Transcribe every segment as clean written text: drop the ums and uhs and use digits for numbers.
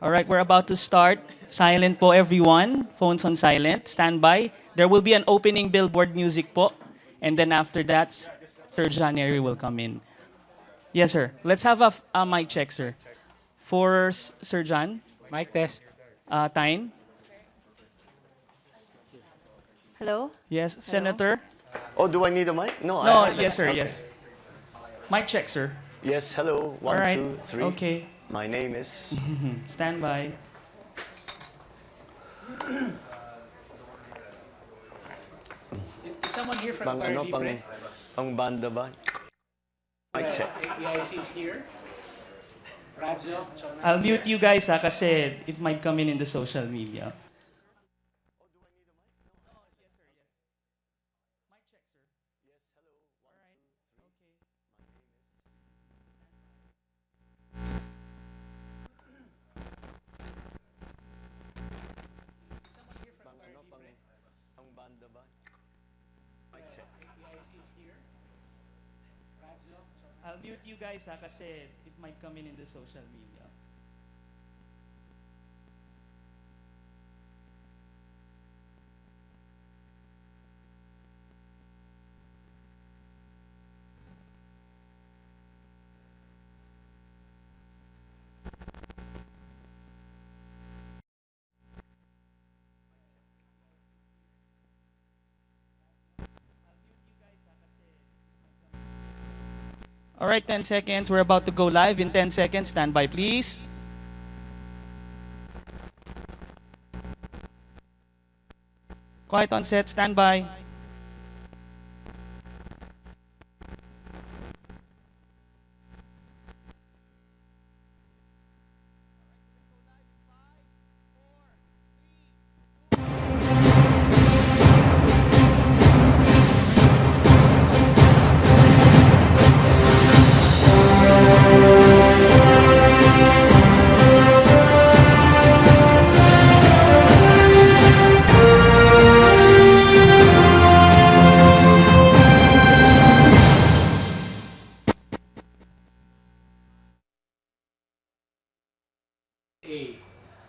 All right, we're about to start. Silent po everyone. Phones on silent. Stand by. There will be an opening billboard music po. And then after that, Sir John Neri will come in. Yes, sir. Let's have a mic check, sir. For Sir John, Mic test. Tyne. Hello? Yes, Senator. Oh, do I need a mic? No, No, I have it. yes, sir, Okay. yes. Mic check, sir. Yes, hello. All One, right. 2, 3. Okay. My name is... Stand by. Is someone here from Pang, ano, Fire pang, Libre? pang banda ba? Mic check. AIC is here. Radyo. I'll mute you guys kasi it might come in the social media. Pang, ano, pang banda ba? Mic check. AIC is here. Radyo. I'll mute you guys kasi it might come in the social media. All right, 10 seconds. We're about to go live in 10 seconds. Stand by, please. Quiet on set. Stand by. A.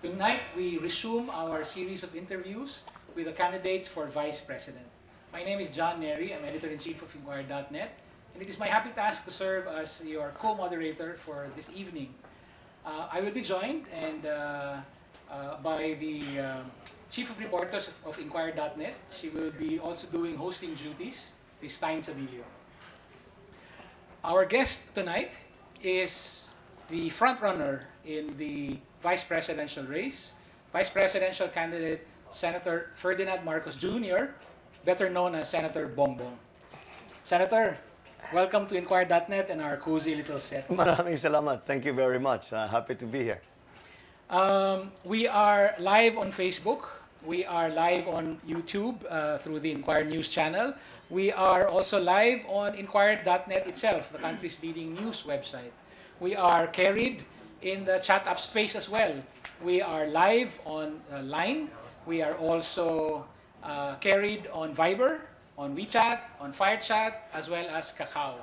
Tonight, we resume our series of interviews with the candidates for Vice President. My name is John Neri. I'm Editor-in-Chief of INQUIRER.net. And it is my happy task to serve as your co-moderator for this evening. I will be joined by the Chief of Reporters of INQUIRER.net. She will be also doing hosting duties, Ms. Tyne Sabilio. Our guest tonight is the frontrunner in the vice presidential race, vice presidential candidate Senator Ferdinand Marcos Jr., better known as Senator Bongbong. Senator, welcome to INQUIRER.net and our cozy little set. Maraming salamat. Thank you very much. Happy to be here. We are live on Facebook. We are live on YouTube through the Inquirer News channel. We are also live on INQUIRER.net itself, the country's leading news website. We are carried in the chat up space as well. We are live on Line. We are also carried on Viber, on WeChat, on FireChat, as well as Kakao.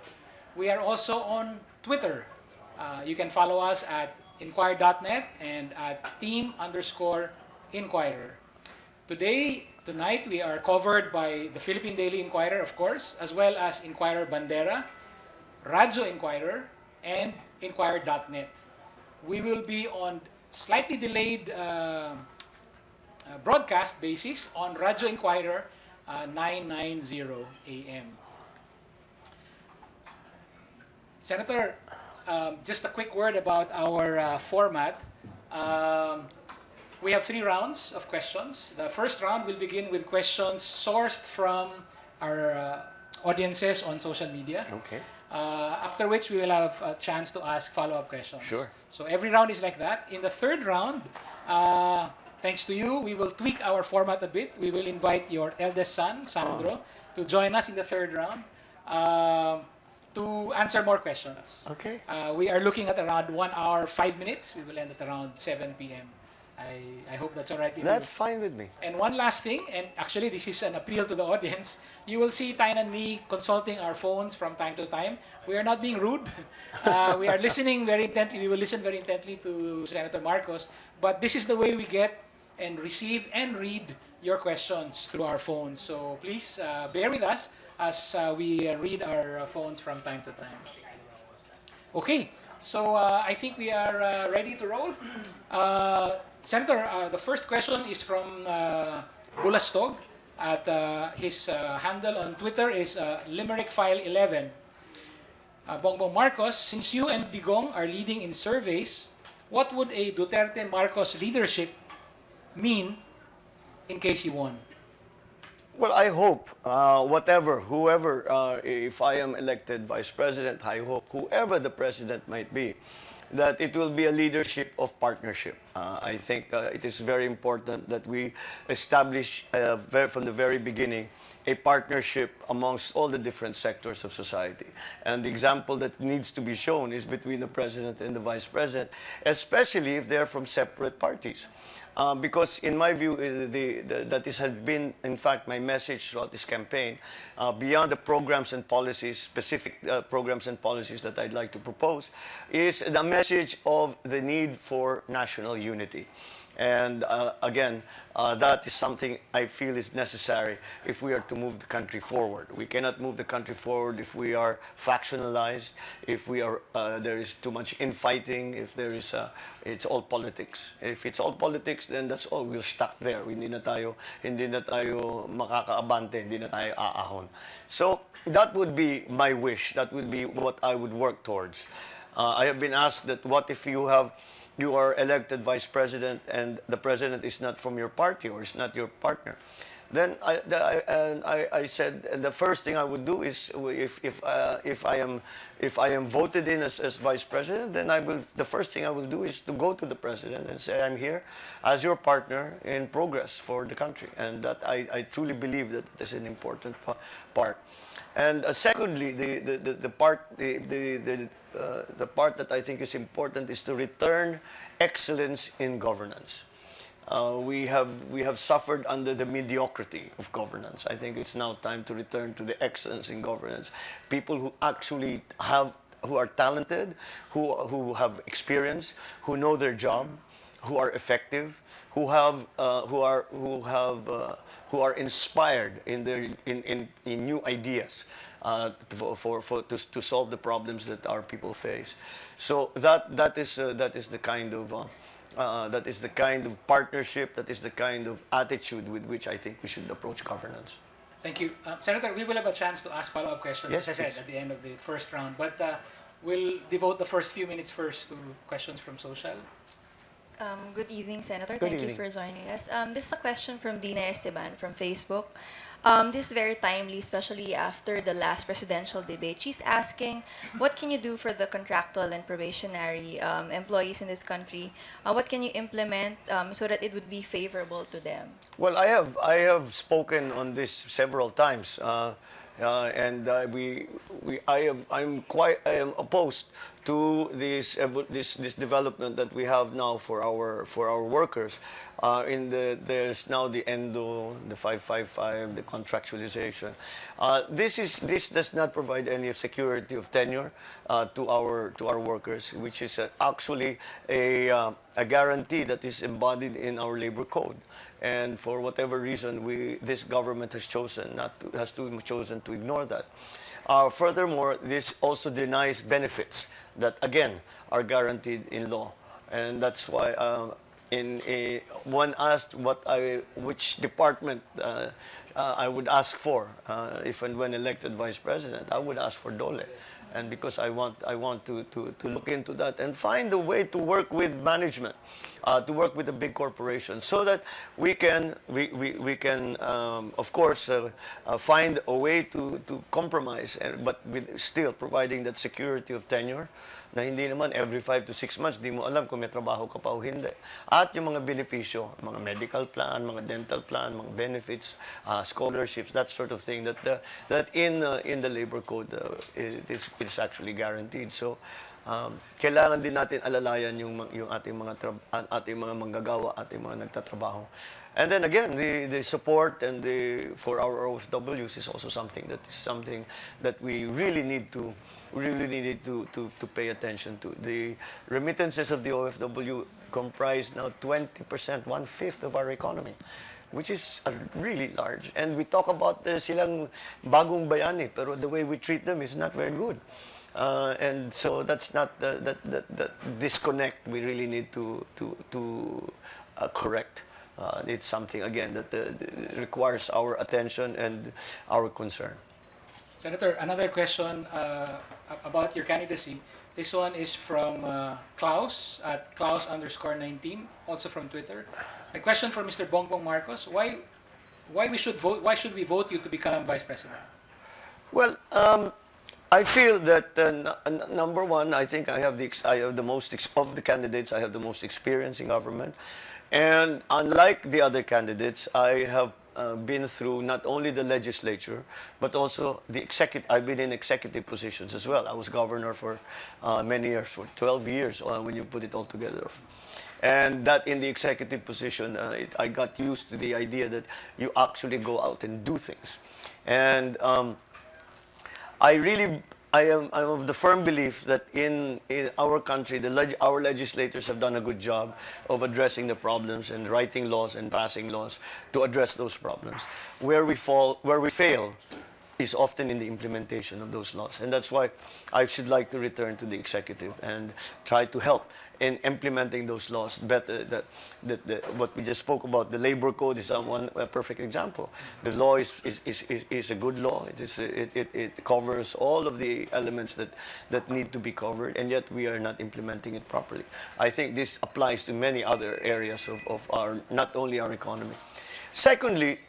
We are also on Twitter. You can follow us at INQUIRER.net and at team_Inquirer. Tonight, we are covered by the Philippine Daily Inquirer, of course, as well as Inquirer Bandera, Radyo Inquirer, and INQUIRER.net. We will be on slightly delayed broadcast basis on Radyo Inquirer 990 AM. Senator, just a quick word about our format. We have 3 rounds of questions. The first round will begin with questions sourced from our audiences on social media. Okay. After which we will have a chance to ask follow-up questions. Sure. So every round is like that. In the third round, thanks to you, we will tweak our format a bit. We will invite your eldest son, Sandro, to join us in the third round to answer more questions. Okay. We are looking at around 1 hour, 5 minutes. We will end at around 7 p.m. I hope that's all right with That's you. fine with me. And one last thing, and actually this is an appeal to the audience. You will see Tyne and me consulting our phones from time to time. We are not being rude. We are listening very intently. We will listen very intently to Senator Marcos. But this is the way we get and receive and read your questions through our phones. So please bear with us as we read our phones from time to time. Okay, so I think we are ready to roll. Senator, the first question is from Bulastog. At his handle on Twitter is Limerick File 11. Bongbong Marcos, since you and Digong are leading in surveys, what would a Duterte Marcos leadership mean in case he won? Well, I hope whoever, if I am elected vice president, I hope whoever the president might be, that it will be a leadership of partnership. I think it is very important that we establish from the very beginning a partnership amongst all the different sectors of society. And the example that needs to be shown is between the president and the vice president, especially if they're from separate parties. Because in my view, that this has been, in fact, my message throughout this campaign, beyond the programs and policies, specific programs and policies that I'd like to propose, is the message of the need for national unity. And again, that is something I feel is necessary if we are to move the country forward. We cannot move the country forward if we are factionalized, if we are there is too much infighting, if there is it's all politics. If it's all politics, then that's all. We're stuck there. Hindi na tayo makakaabante, hindi na tayo aahon. So that would be my wish. That would be what I would work towards. I have been asked that what if you are elected vice president and the president is not from your party or is not your partner. Then I said, and the first thing I would do is if I am voted in as vice president, then the first thing I will do is to go to the president and say, I'm here as your partner in progress for the country, and that I truly believe that this is an important part. And secondly, the part that I think is important is to return excellence in governance. We have suffered under the mediocrity of governance. I think it's now time to return to the excellence in governance. People who actually who are talented, who have experience, who know their job, who are effective, who are inspired in new ideas to solve the problems that our people face. So that is the kind of partnership, that is the kind of attitude with which I think we should approach governance. Thank you. Senator, we will have a chance to ask follow-up questions, Yes, as I said, please. at the end of the first round. But we'll devote the first few minutes first to questions from social. Good evening, Senator. Good Thank evening. you for joining us. This is a question from Dina Esteban from Facebook. This is very timely, especially after the last presidential debate. She's asking, what can you do for the contractual and probationary employees in this country? What can you implement so that it would be favorable to them? Well, I have spoken on this several times, and I am opposed to this development that we have now for our workers. There's now the ENDO, the 555, the contractualization. This does not provide any security of tenure to our workers, which is actually a guarantee that is embodied in our labor code. And for whatever reason, this government has chosen to ignore that. Furthermore, this also denies benefits that, again, are guaranteed in law. And that's why one asked which department I would ask for if and when elected vice president. I would ask for DOLE. And because I want to look into that and find a way to work with management, to work with the big corporations, so that we can of course find a way to compromise, but with still providing that security of tenure, na hindi naman every 5 to 6 months di mo alam kung may trabaho ka pa o hindi. At yung mga benepisyo, mga medical plan, mga dental plan, mga benefits, scholarships, that sort of thing that in the labor code is actually guaranteed. So kailangan din natin alalayan yung ating mga manggagawa, ating mga nagtatrabaho. And then again, the support and for our OFWs is also something that we really need to pay attention to. The remittances of the OFW comprise now 20%, one-fifth of our economy, which is really large. And we talk about silang bagong bayani, pero the way we treat them is not very good. And so that's not that disconnect we really need to correct. It's something again that requires our attention and our concern. Senator, another question about your candidacy. This one is from Klaus at Klaus_19, also from Twitter. A question from Mr. Bongbong Marcos: Why we should vote? Why should we vote you to become Vice President? Well, I feel that number one, I think I have the most of the candidates. I have the most experience in government, and unlike the other candidates, I have been through not only the legislature but also the executive. I've been in executive positions as well. I was governor for many years, for 12 years when you put it all together. And that in the executive position, I got used to the idea that you actually go out and do things. And I am of the firm belief that in our country, our legislators have done a good job of addressing the problems and writing laws and passing laws to address those problems. Where we fail, is often in the implementation of those laws. And that's why I should like to return to the executive and try to help in implementing those laws better. What we just spoke about, the labor code is a perfect example. The law is a good law. It covers all of the elements that need to be covered, and yet we are not implementing it properly. I think this applies to many other areas of our, not only our economy. Secondly,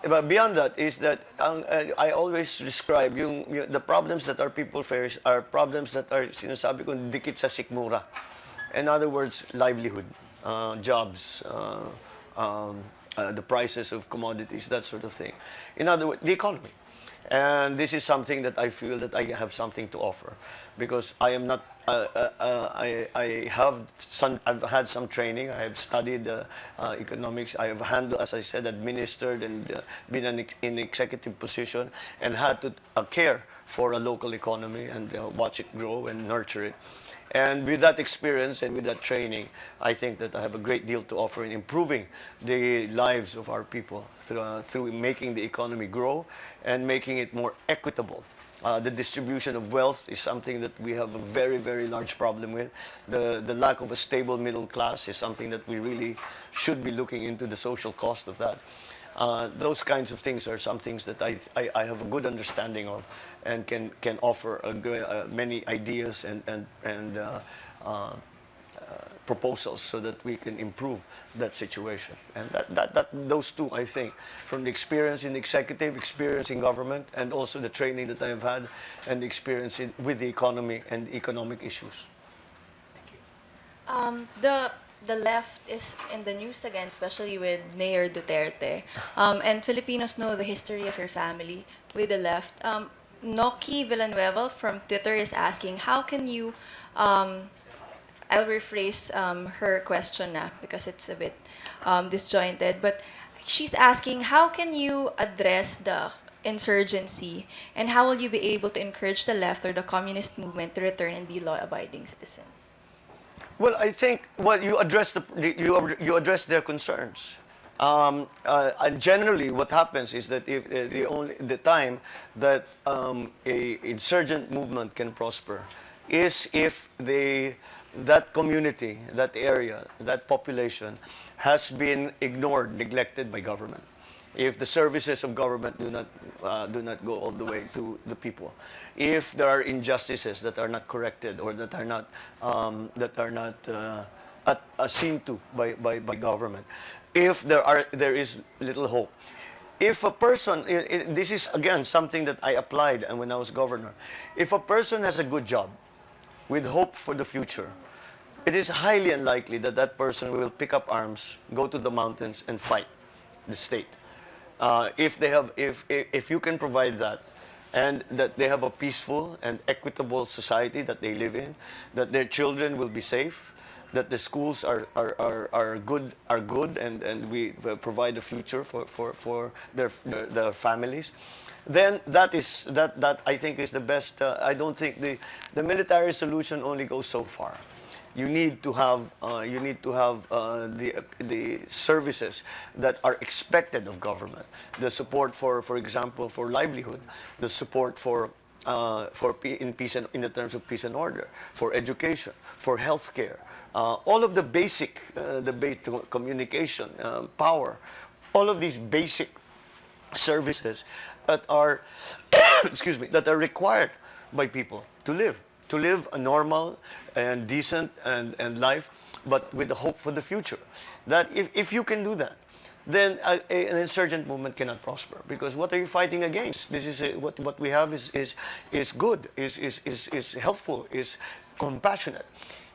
but beyond that is that I always describe the problems that our people face are problems that are sinasabi ko dikit sa sikmura. In other words, livelihood, jobs, the prices of commodities, that sort of thing. In other words, the economy. And this is something that I feel that I have something to offer, because I am not. I've had some training. I have studied economics. I have handled, as I said, administered and been in executive position and had to care for a local economy and watch it grow and nurture it. And with that experience and with that training, I think that I have a great deal to offer in improving the lives of our people through making the economy grow and making it more equitable. The distribution of wealth is something that we have a very, very large problem with. The lack of a stable middle class is something that we really should be looking into the social cost of that. Those kinds of things are some things that I have a good understanding of and can offer many ideas and proposals so that we can improve that situation. And those two, I think, from the experience in executive, experience in government, and also the training that I have had and the experience with the economy and economic issues. The left is in the news again, especially with Mayor Duterte. And Filipinos know the history of your family with the left. Noki Villanueva from Twitter is asking, how can you, I'll rephrase her question now because it's a bit disjointed, but she's asking, how can you address the insurgency, and how will you be able to encourage the left or the communist movement to return and be law-abiding citizens? Well, I think you address you address their concerns. And generally, what happens is that if the time that a insurgent movement can prosper is if that community, that area, that population has been ignored, neglected by government. If the services of government do not go all the way to the people, if there are injustices that are not corrected or that are not seen to by government, if there is little hope, if a person, this is again something that I applied and when I was governor, if a person has a good job with hope for the future, it is highly unlikely that that person will pick up arms, go to the mountains and fight the state. If you can provide that, and that they have a peaceful and equitable society that they live in, that their children will be safe, that the schools are good, and we provide a future for their families, then that I think is the best. I don't think the military solution only goes so far. You need to have the services that are expected of government. The support for example, for livelihood, the support in peace and in the terms of peace and order, for education, for healthcare, all of the basic communication, power, all of these basic services that are excuse me, that are required by people to live a normal and decent and life, but with the hope for the future. That if you can do that, then an insurgent movement cannot prosper, because what are you fighting against? This is what we have is good, is helpful, is compassionate.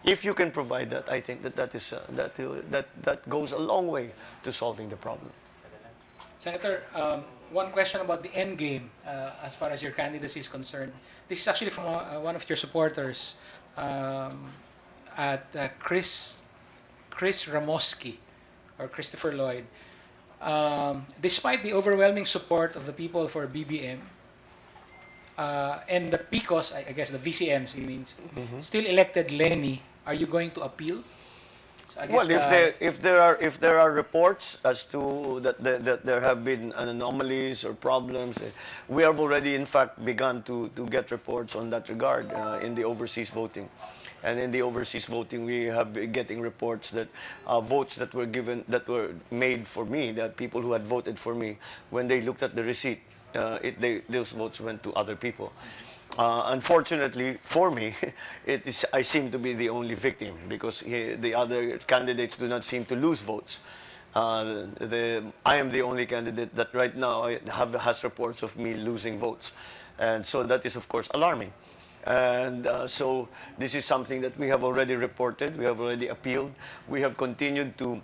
If you can provide that, I think that goes a long way to solving the problem. Senator, one question about the end game as far as your candidacy is concerned. This is actually from one of your supporters at Chris Ramoski or Christopher Lloyd. Despite the overwhelming support of the people for BBM and the PICOs, I guess the VCMs, he means, still elected Lenny, are you going to appeal? So I guess Well, if there are reports as to that there have been anomalies or problems, we have already in fact begun to get reports on that regard in the overseas voting. And in the overseas voting, we have been getting reports that votes that were made for me, that people who had voted for me, when they looked at the receipt, those votes went to other people. Unfortunately for me, I seem to be the only victim, because the other candidates do not seem to lose votes. I am the only candidate that right now has reports of me losing votes. And so that is, of course, alarming. And so this is something that we have already reported, we have already appealed. We have continued to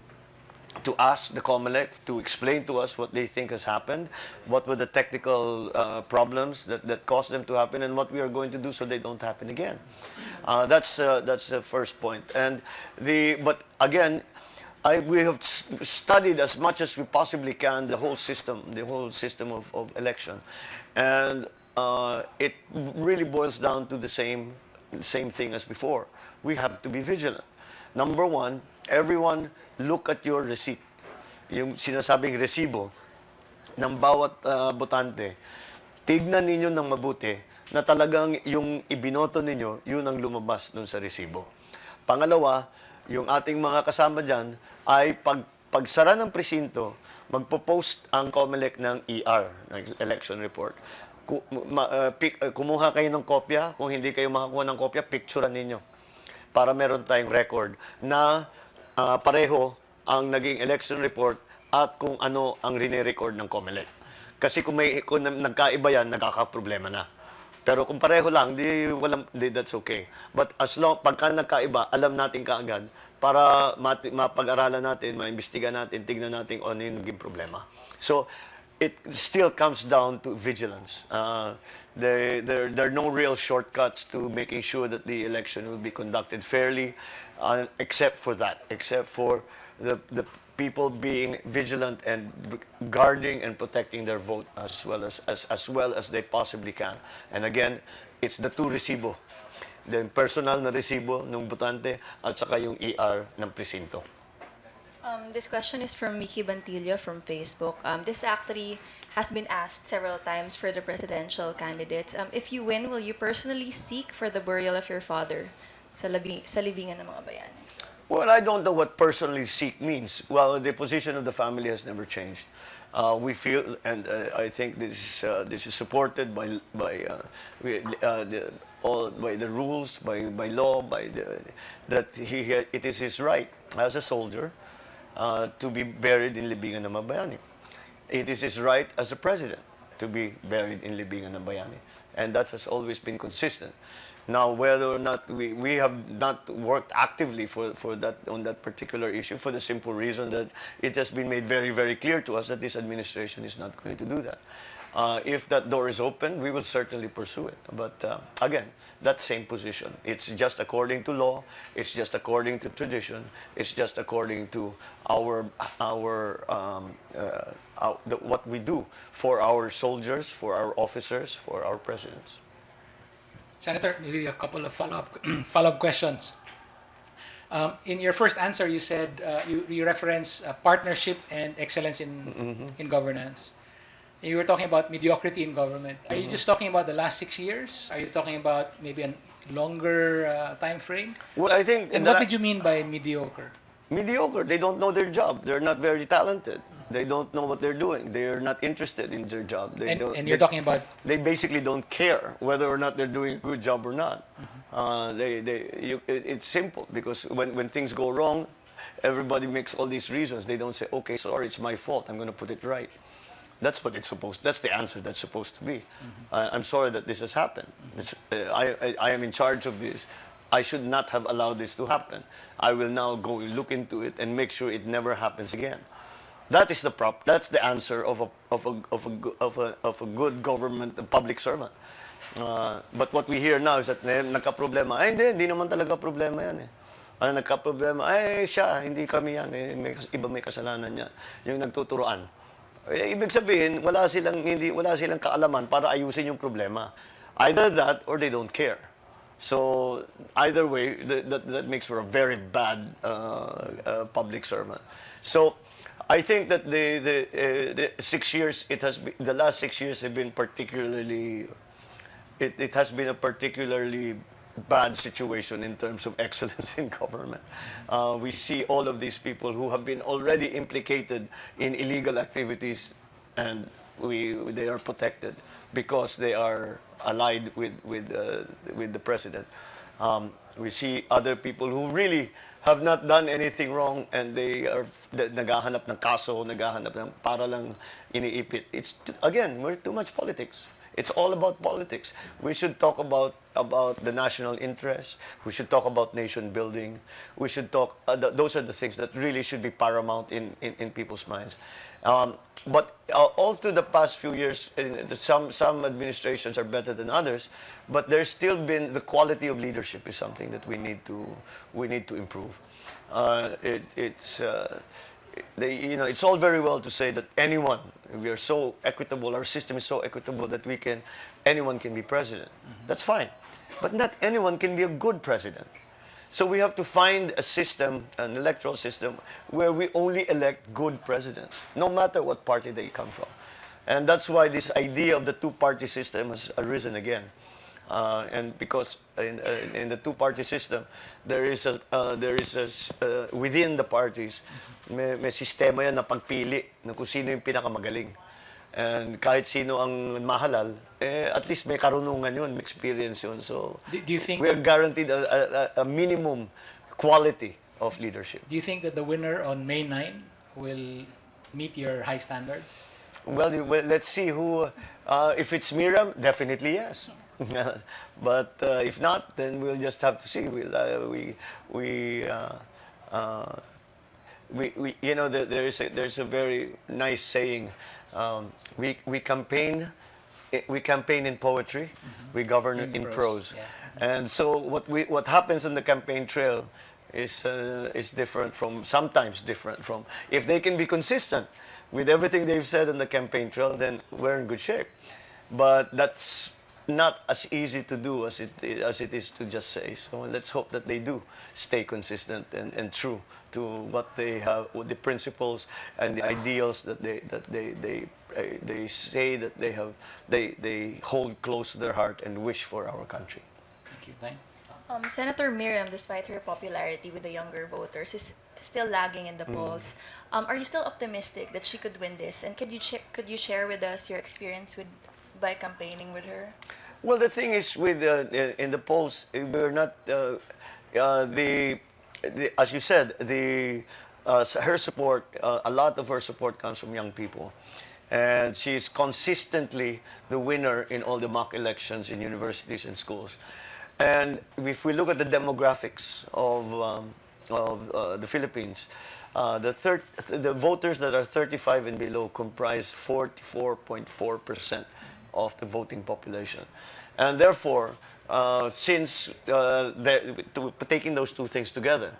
ask the COMELEC to explain to us what they think has happened, what were the technical problems that caused them to happen, and what we are going to do so they don't happen again. That's the first point. But again, we have studied as much as we possibly can the whole system of election, and it really boils down to the same thing as before. We have to be vigilant. Number one, everyone look at your receipt. Yung sinasabing resibo ng bawat botante. Tignan ninyo ng mabuti na talagang yung ibinoto ninyo, yun ang lumabas dun sa resibo. Pangalawa, yung ating mga kasama dyan ay pagsara ng presinto, magpo-post ang COMELEC ng ER, ng election report. Kumuha kayo ng kopya. Kung hindi kayo makakuha ng kopya, picturean ninyo para meron tayong record na pareho ang naging election report at kung ano ang rine-record ng COMELEC. Kasi kung nagkaiba yan, nagkakaproblema na. Pero kung pareho lang, that's okay. But as long, pagka nagkaiba, alam natin kaagad para mapag-aralan natin, maimbestiga natin, tignan natin ano yung naging problema. So, it still comes down to vigilance. There are no real shortcuts to making sure that the election will be conducted fairly, except for the people being vigilant and guarding and protecting their vote as well as they possibly can. And again, it's the two resibo, the personal na resibo ng botante at saka yung ER ng presinto. This question is from Mickey Bantilla from Facebook. This actually has been asked several times for the presidential candidates. If you win, will you personally seek for the burial of your father sa libingan ng mga bayan? Well, I don't know what personally seek means. Well, the position of the family has never changed. We feel, and I think this is supported by the rules, by law, that it is his right as a soldier to be buried in libingan ng Mabayani. It is his right as a president to be buried in libingan ng Bayani, and that has always been consistent. Now, whether or not we have not worked actively for that on that particular issue, for the simple reason that it has been made very, very clear to us that this administration is not going to do that. If that door is open, we will certainly pursue it. But again, that same position. It's just according to law. It's just according to tradition. It's just according to what we do for our soldiers, for our officers, for our presidents. Senator, maybe a couple of follow-up questions. In your first answer, you said you reference partnership and excellence in governance. You were talking about mediocrity in government. Are you just talking about the last 6 years? Are you talking about maybe a longer time frame? Well, I think. And what did you mean by mediocre? Mediocre. They don't know their job. They're not very talented. They don't know what they're doing. They're not interested in their job. And you're talking about. They basically don't care whether or not they're doing a good job or not. It's simple because when things go wrong, everybody makes all these reasons. They don't say, okay, sorry, it's my fault. I'm going to put it right. That's what it's supposed. That's the answer that's supposed to be. I'm sorry that this has happened. I am in charge of this. I should not have allowed this to happen. I will now go look into it and make sure it never happens again. That is That's the answer of a good government, a public servant. But what we hear now is that nagka-problema. Ay, hindi naman talaga problema yan eh. Nagka-problema, ay siya, hindi kami yan eh. Iba may kasalanan niya. Yung nagtuturoan. Ibig sabihin, wala silang kaalaman para ayusin yung problema. Either that or they don't care. So either way, that makes for a very bad public servant. So I think that the 6 years the last 6 years have been particularly. It has been a particularly bad situation in terms of excellence in government. We see all of these people who have been already implicated in illegal activities, and they are protected because they are allied with the president. We see other people who really have not done anything wrong, and they are naghahanap ng kaso, naghahanap ng para lang iniipit. It's again, we're too much politics. It's all about politics. We should talk about the national interest. We should talk about nation building. We should talk. Those are the things that really should be paramount in people's minds. But all through the past few years, some administrations are better than others. But there's still been the quality of leadership is something that we need to improve. It's all very well to say that we are so equitable, our system is so equitable that anyone can be president. That's fine. But not anyone can be a good president. So we have to find a system, an electoral system, where we only elect good presidents, no matter what party they come from. And that's why this idea of the two-party system has arisen again. And because in the two-party system, there is within the parties, may sistema yan na pagpili na kung sino yung pinakamagaling. And kahit sino ang mahalal, at least may karunungan yun, may experience yun. So do you think we are guaranteed a minimum quality of leadership. Do you think that the winner on May 9 will meet your high standards? Well, let's see who. If it's Miriam, definitely yes. But if not, then we'll just have to see. There's a very nice saying. We campaign in poetry. We govern in prose. Yeah. And so what happens on the campaign trail is sometimes different from. If they can be consistent with everything they've said on the campaign trail, then we're in good shape. But that's not as easy to do as it is to just say. So let's hope that they do stay consistent and true to what they have, with the principles and the ideals that they say that they hold close to their heart and wish for our country. Thank you. Thank Senator Miriam, despite her popularity with the younger voters, is still lagging in the polls. Are you still optimistic that she could win this? And could you share with us your experience by campaigning with her? Well, the thing is, with in the polls, we're not as you said, her support. A lot of her support comes from young people, and she's consistently the winner in all the mock elections in universities and schools. And if we look at the demographics of the Philippines, The voters that are 35 and below comprise 44.4% of the voting population. And therefore, taking those two things together,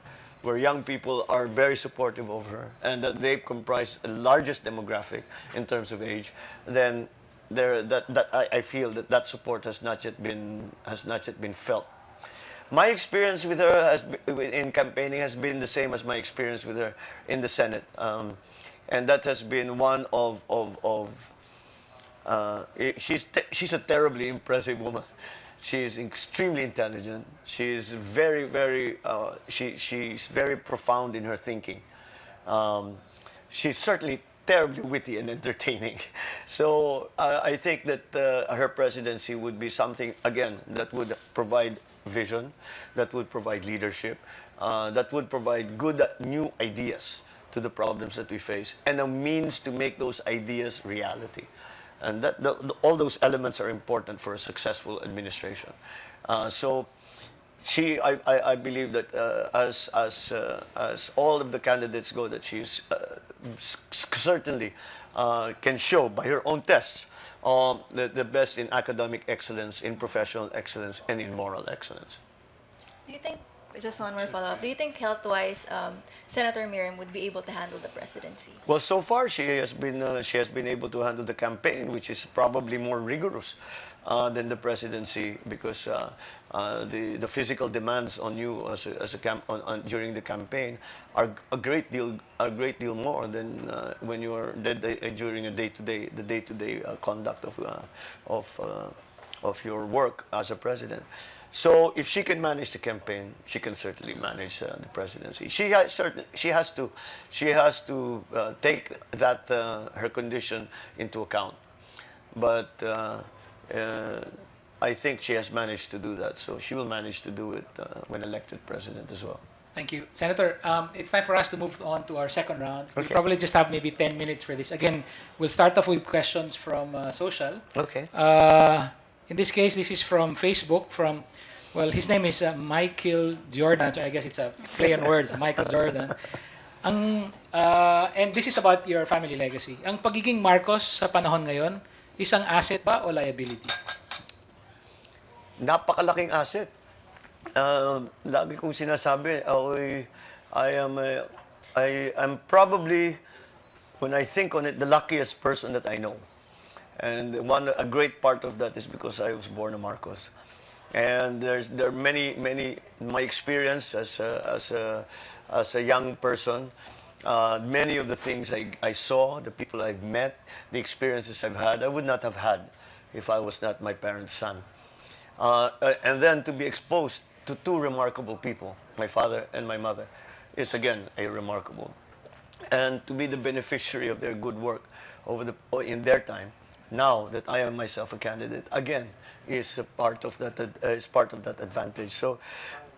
where young people are very supportive of her and that they comprise the largest demographic in terms of age, then I feel that support has not yet been felt. My experience with her in campaigning has been the same as my experience with her in the Senate, and that has been one of she's a terribly impressive woman. She's extremely intelligent. She's she's very profound in her thinking. She's certainly terribly witty and entertaining. So I think that her presidency would be something, again, that would provide vision, that would provide leadership, that would provide good new ideas to the problems that we face, and a means to make those ideas reality. And all those elements are important for a successful administration. So I believe that as all of the candidates go, that she's certainly can show by her own tests the best in academic excellence, in professional excellence, and in moral excellence. Do you think, just one more follow-up, do you think health-wise, Senator Miriam would be able to handle the presidency? Well, so far she has been able to handle the campaign, which is probably more rigorous than the presidency, because the physical demands on you during the campaign are a great deal more than when you are during the day-to-day conduct of your work as a president. So if she can manage the campaign, she can certainly manage the presidency. She has to take that her condition into account. But I think she has managed to do that. So she will manage to do it when elected president as well. Thank you. Senator, it's time for us to move on to our second round. We Okay. probably just have maybe 10 minutes for this. Again, we'll start off with questions from social. Okay. In this case, this is from Facebook, well, his name is Michael Jordan, so I guess it's a play on words, Michael Jordan. And this is about your family legacy. Ang pagiging Marcos sa panahon ngayon, isang asset ba o liability? Napakalaking asset. Lagi kong sinasabi, I'm probably, when I think on it, the luckiest person that I know. And a great part of that is because I was born a Marcos. And there are many, my experience as a young person, many of the things I saw, the people I've met, the experiences I've had, I would not have had if I was not my parents' son. And then to be exposed to two remarkable people, my father and my mother, is again a remarkable. And to be the beneficiary of their good work in their time, now that I am myself a candidate, again, is a part of that advantage. So,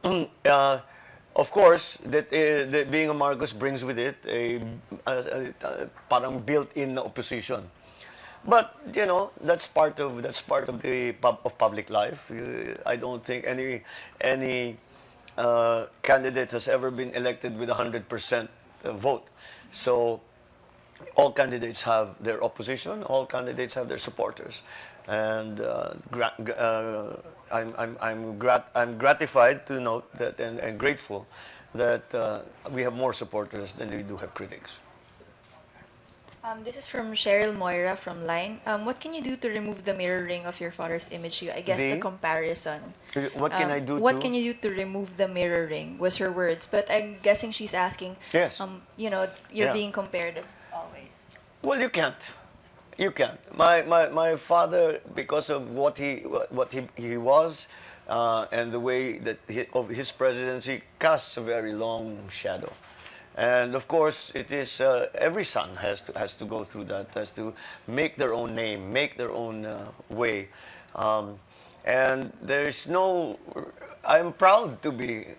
of course, that being a Marcos brings with it a parang built-in opposition. But that's part of public life. I don't think any candidate has ever been elected with 100% vote. So all candidates have their opposition. All candidates have their supporters, and I'm gratified to note that and grateful that we have more supporters than we do have critics. This is from Cheryl Moira from Line. What can you do to remove the mirroring of your father's image? I guess the comparison. What can I do? What can you do to remove the mirroring? Was her words, but I'm guessing she's asking. Yes. You're Yeah. being compared as always. Well, you can't. You can't. My father, because of what he was, and the way that of his presidency, casts a very long shadow. And of course, it is every son has to go through that, has to make their own name, make their own way, and there's no. I'm proud to be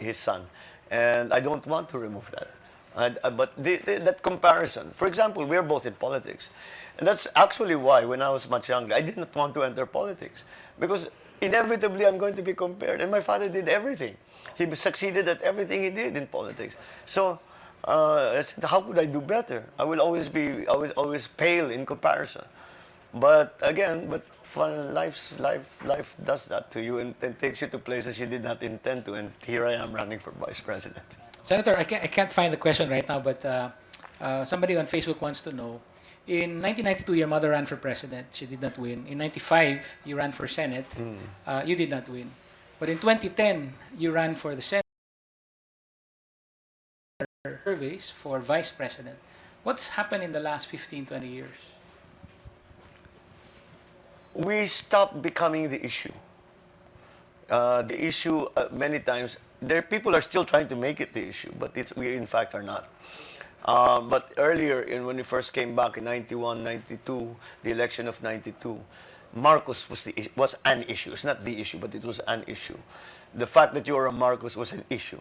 his son, and I don't want to remove that. But that comparison, for example, we're both in politics, and that's actually why when I was much younger, I didn't want to enter politics, because inevitably I'm going to be compared, and my father did everything. He succeeded at everything he did in politics. So I said, how could I do better? I will always pale in comparison. But again, life does that to you and takes you to places you did not intend to. And here I am running for vice president. Senator, I can't find the question right now, but somebody on Facebook wants to know. In 1992, your mother ran for president. She did not win. In 95, you ran for Senate. You did not win. But in 2010, you ran for the Senate surveys for vice president. What's happened in the last 15, 20 years? We stopped becoming the issue. The issue many times, people are still trying to make it the issue, but we in fact are not. But earlier, when we first came back in 91, 92, the election of 92, Marcos was an issue. It's not the issue, but it was an issue. The fact that you were a Marcos was an issue,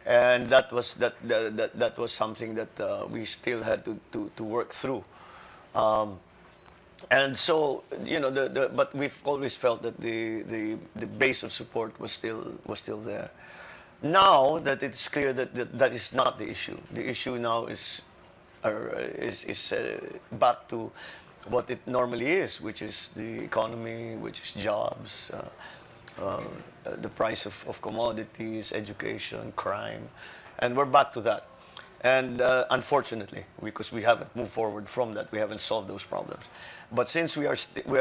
and that was something that we still had to work through. And so, but we've always felt that the base of support was still there. Now that it's clear that is not the issue. The issue now is back to what it normally is, which is the economy, which is jobs, the price of commodities, education, crime, and we're back to that. And unfortunately, because we haven't moved forward from that, we haven't solved those problems. But since we are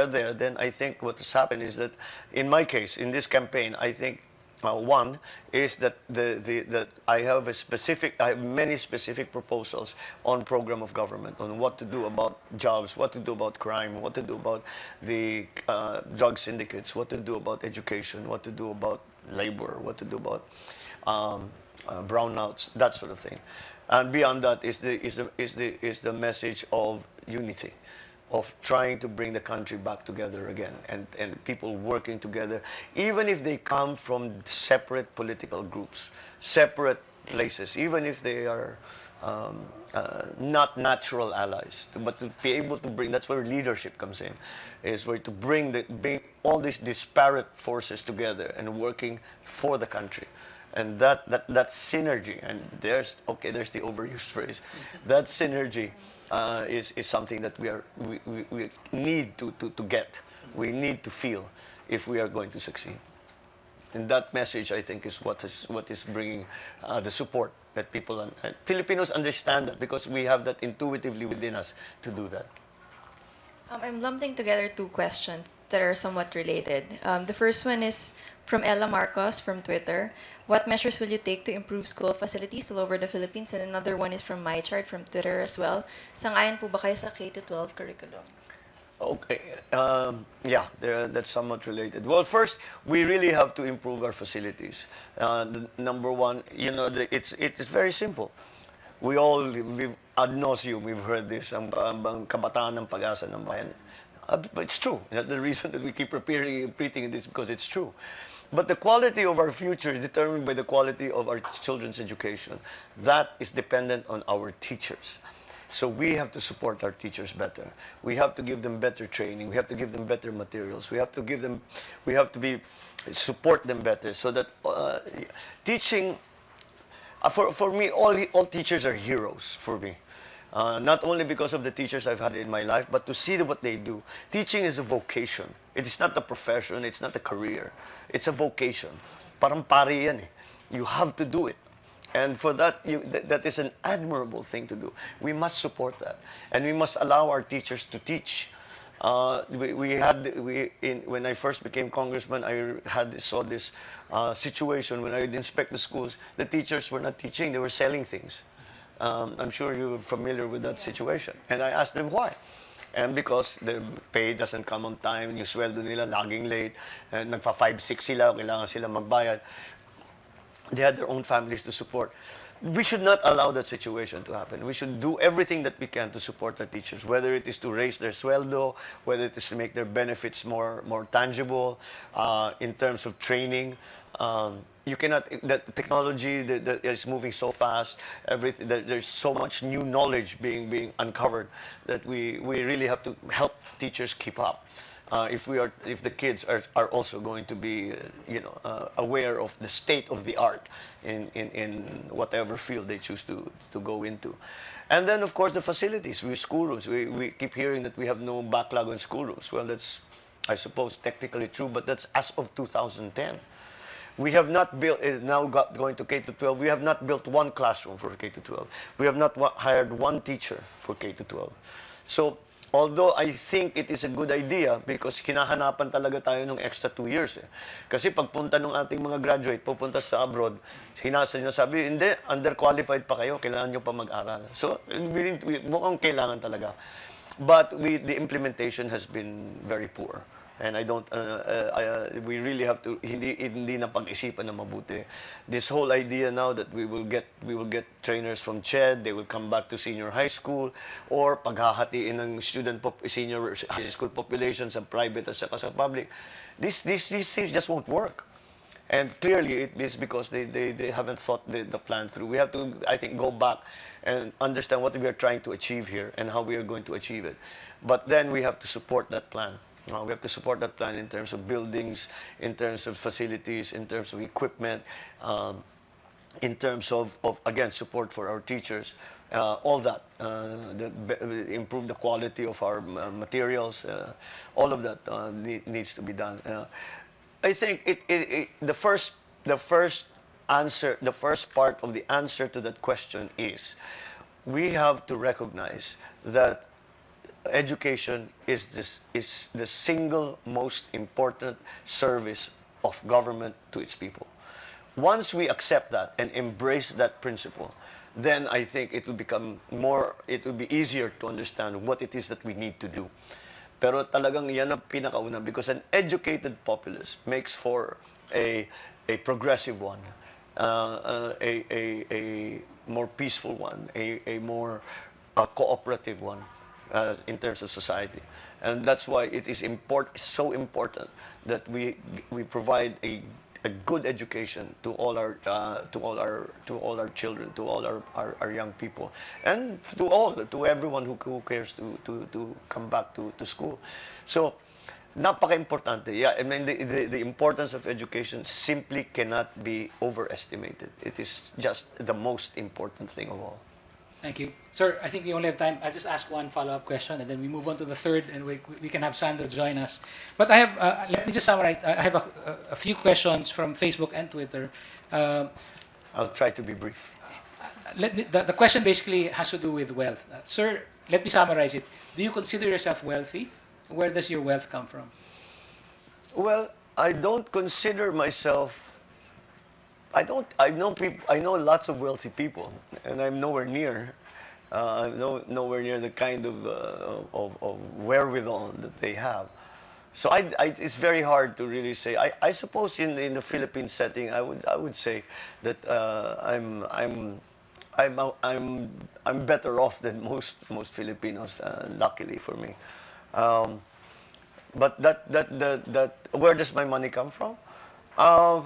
there, then I think what has happened is that, in my case, in this campaign, I think one is that that I have many specific proposals on program of government, on what to do about jobs, what to do about crime, what to do about the drug syndicates, what to do about education, what to do about labor, what to do about brownouts, that sort of thing. And beyond that is the message of unity, of trying to bring the country back together again, and people working together, even if they come from separate political groups, separate places, even if they are not natural allies, but to be able to bring, that's where leadership comes in, is where to bring all these disparate forces together and working for the country. And that synergy, and there's the overused phrase, that synergy is something that we need to get, we need to feel if we are going to succeed. And that message, I think, is what is bringing the support that people and Filipinos understand that, because we have that intuitively within us to do that. I'm lumping together two questions that are somewhat related. The first one is from Ella Marcos from Twitter. What measures will you take to improve school facilities all over the Philippines? And another one is from MyChart from Twitter as well. Sang-ayon po ba kayo sa K-12 curriculum? Okay, yeah, that's somewhat related. Well, first, we really have to improve our facilities. Number one, it's very simple. We've ad nauseum, we've heard this, ang kabataan ng pag-asa ng bayan. But it's true. The reason that we keep repeating this is because it's true. But the quality of our future is determined by the quality of our children's education. That is dependent on our teachers. So we have to support our teachers better. We have to give them better training. We have to give them better materials. We have to support them better, so that teaching, for me, all teachers are heroes for me. Not only because of the teachers I've had in my life, but to see what they do. Teaching is a vocation. It is not a profession. It's not a career. It's a vocation. Parang pari yan eh. You have to do it. And for that, that is an admirable thing to do. We must support that. And we must allow our teachers to teach. When I first became congressman, I saw this situation when I would inspect the schools. The teachers were not teaching, they were selling things. I'm sure you're familiar with that situation. And I asked them why. And because the pay doesn't come on time, yung sweldo nila laging late, and nagpa 5-6 sila, kailangan sila magbayad. They had their own families to support. We should not allow that situation to happen. We should do everything that we can to support our teachers, whether it is to raise their sweldo, whether it is to make their benefits more tangible, in terms of training. You cannot, that technology that is moving so fast, there's so much new knowledge being uncovered that we really have to help teachers keep up. if the kids are also going to be aware of the state of the art in whatever field they choose to go into. And then, of course, the facilities, schoolrooms. We keep hearing that we have no backlog on schoolrooms. Well, that's, I suppose, technically true, but that's as of 2010. We have not built, going to K to 12, we have not built one classroom for K to 12. We have not hired one teacher for K to 12. So, although I think it is a good idea because kinahanapan talaga tayo ng extra 2 years. Kasi pagpunta ng ating mga graduate, pupunta sa abroad, sinasabi, hindi, underqualified pa kayo, kailangan nyo pa mag-aral. So, mukhang kailangan talaga. But the implementation has been very poor. And I don't, we really have to, hindi na pag-isipan na mabuti. This whole idea now that we will get trainers from CHED, they will come back to senior high school, or paghahatiin ng senior high school population sa private at saka sa public. These things just won't work. And clearly, it is because they haven't thought the plan through. We have to, I think, go back and understand what we are trying to achieve here and how we are going to achieve it. But then we have to support that plan. We have to support that plan in terms of buildings, in terms of facilities, in terms of equipment, in terms of again, support for our teachers, all that, improve the quality of our materials, all of that needs to be done. I think the first answer, the first part of the answer to that question is, we have to recognize that education is the single most important service of government to its people. Once we accept that and embrace that principle, then I think it will become it will be easier to understand what it is that we need to do. Pero talagang yan ang pinakauna, because an educated populace makes for a progressive one, a more peaceful one, a more cooperative one. In terms of society, and that's why it is so important that we provide a good education to all our children, to all our young people, and to everyone who cares to come back to school. So, napaka-importante. Yeah, I mean the importance of education simply cannot be overestimated. It is just the most important thing of all. Thank you. Sir, I think we only have time. I'll just ask one follow-up question, and then we move on to the third, and we can have Sandra join us. But I have, let me just summarize. I have a few questions from Facebook and Twitter. I'll try to be brief. The question basically has to do with wealth. Sir, let me summarize it. Do you consider yourself wealthy? Where does your wealth come from? Well, I don't consider myself. I know lots of wealthy people, and I'm nowhere near. Nowhere near the kind of wherewithal that they have. So it's very hard to really say. I suppose in the Philippine setting, I would say that I'm better off than most Filipinos, luckily for me. But that where does my money come from? Well,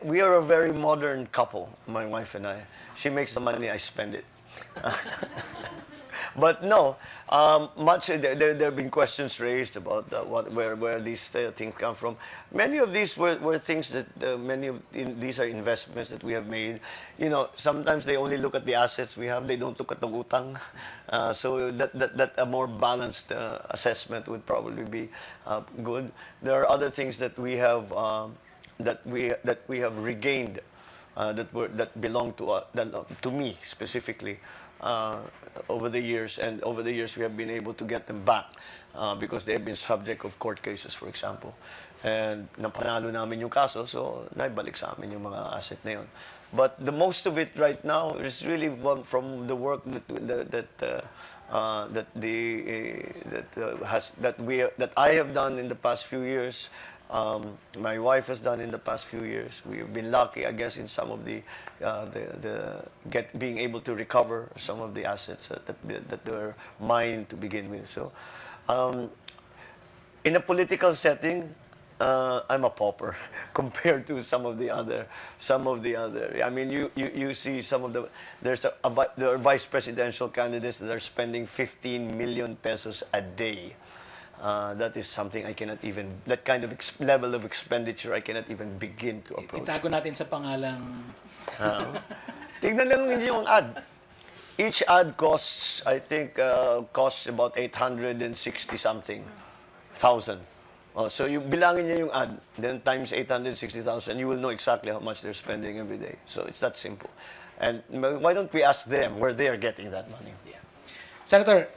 we are a very modern couple, my wife and I. She makes the money, I spend it. But no, there have been questions raised about where these things come from. Many of these were things that these are investments that we have made. You know, sometimes they only look at the assets we have; they don't look at the utang. So that a more balanced assessment would probably be good. There are other things that we have that we have regained that belong to me specifically. Over the years, and over the years we have been able to get them back because they have been subject of court cases, for example. And napanalo namin yung kaso, so naibalik sa amin yung mga asset na yun. But the most of it right now is really from the work that I have done in the past few years. My wife has done in the past few years. We have been lucky, I guess, in some of being able to recover some of the assets that were mine to begin with. So, in a political setting, I'm a pauper compared to some of the other. I mean, you see some of the there are vice presidential candidates that are spending 15 million pesos a day. That is something I cannot even, that kind of level of expenditure I cannot even begin to approach. Itago natin sa pangalang... Tignan lang ninyo yung ad. Each ad costs, I think, costs about 860 something thousand. So you bilangin niyo yung ad, then times 860,000, you will know exactly how much they're spending every day. So it's that simple. And why don't we ask them where they are getting that money? Yeah. Senator,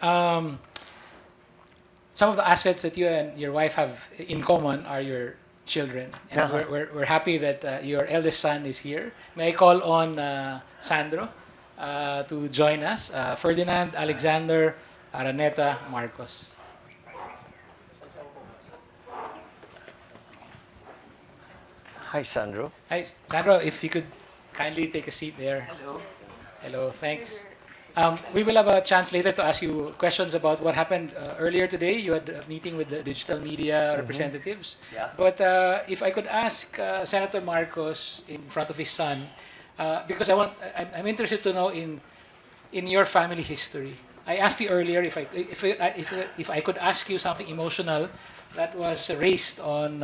some of the assets that you and your wife have in common are your children. And we're happy that your eldest son is here. May I call on Sandro to join us? Ferdinand, Alexander, Araneta, Marcos. Hi, Sandro. Hi, Sandro, if you could kindly take a seat there. Hello. Hello, thanks. We will have a chance later to ask you questions about what happened earlier today. You had a meeting with the digital media representatives. Yeah. But if I could ask Senator Marcos in front of his son, because I'm interested to know in your family history. I asked you earlier if I could ask you something emotional that was raised on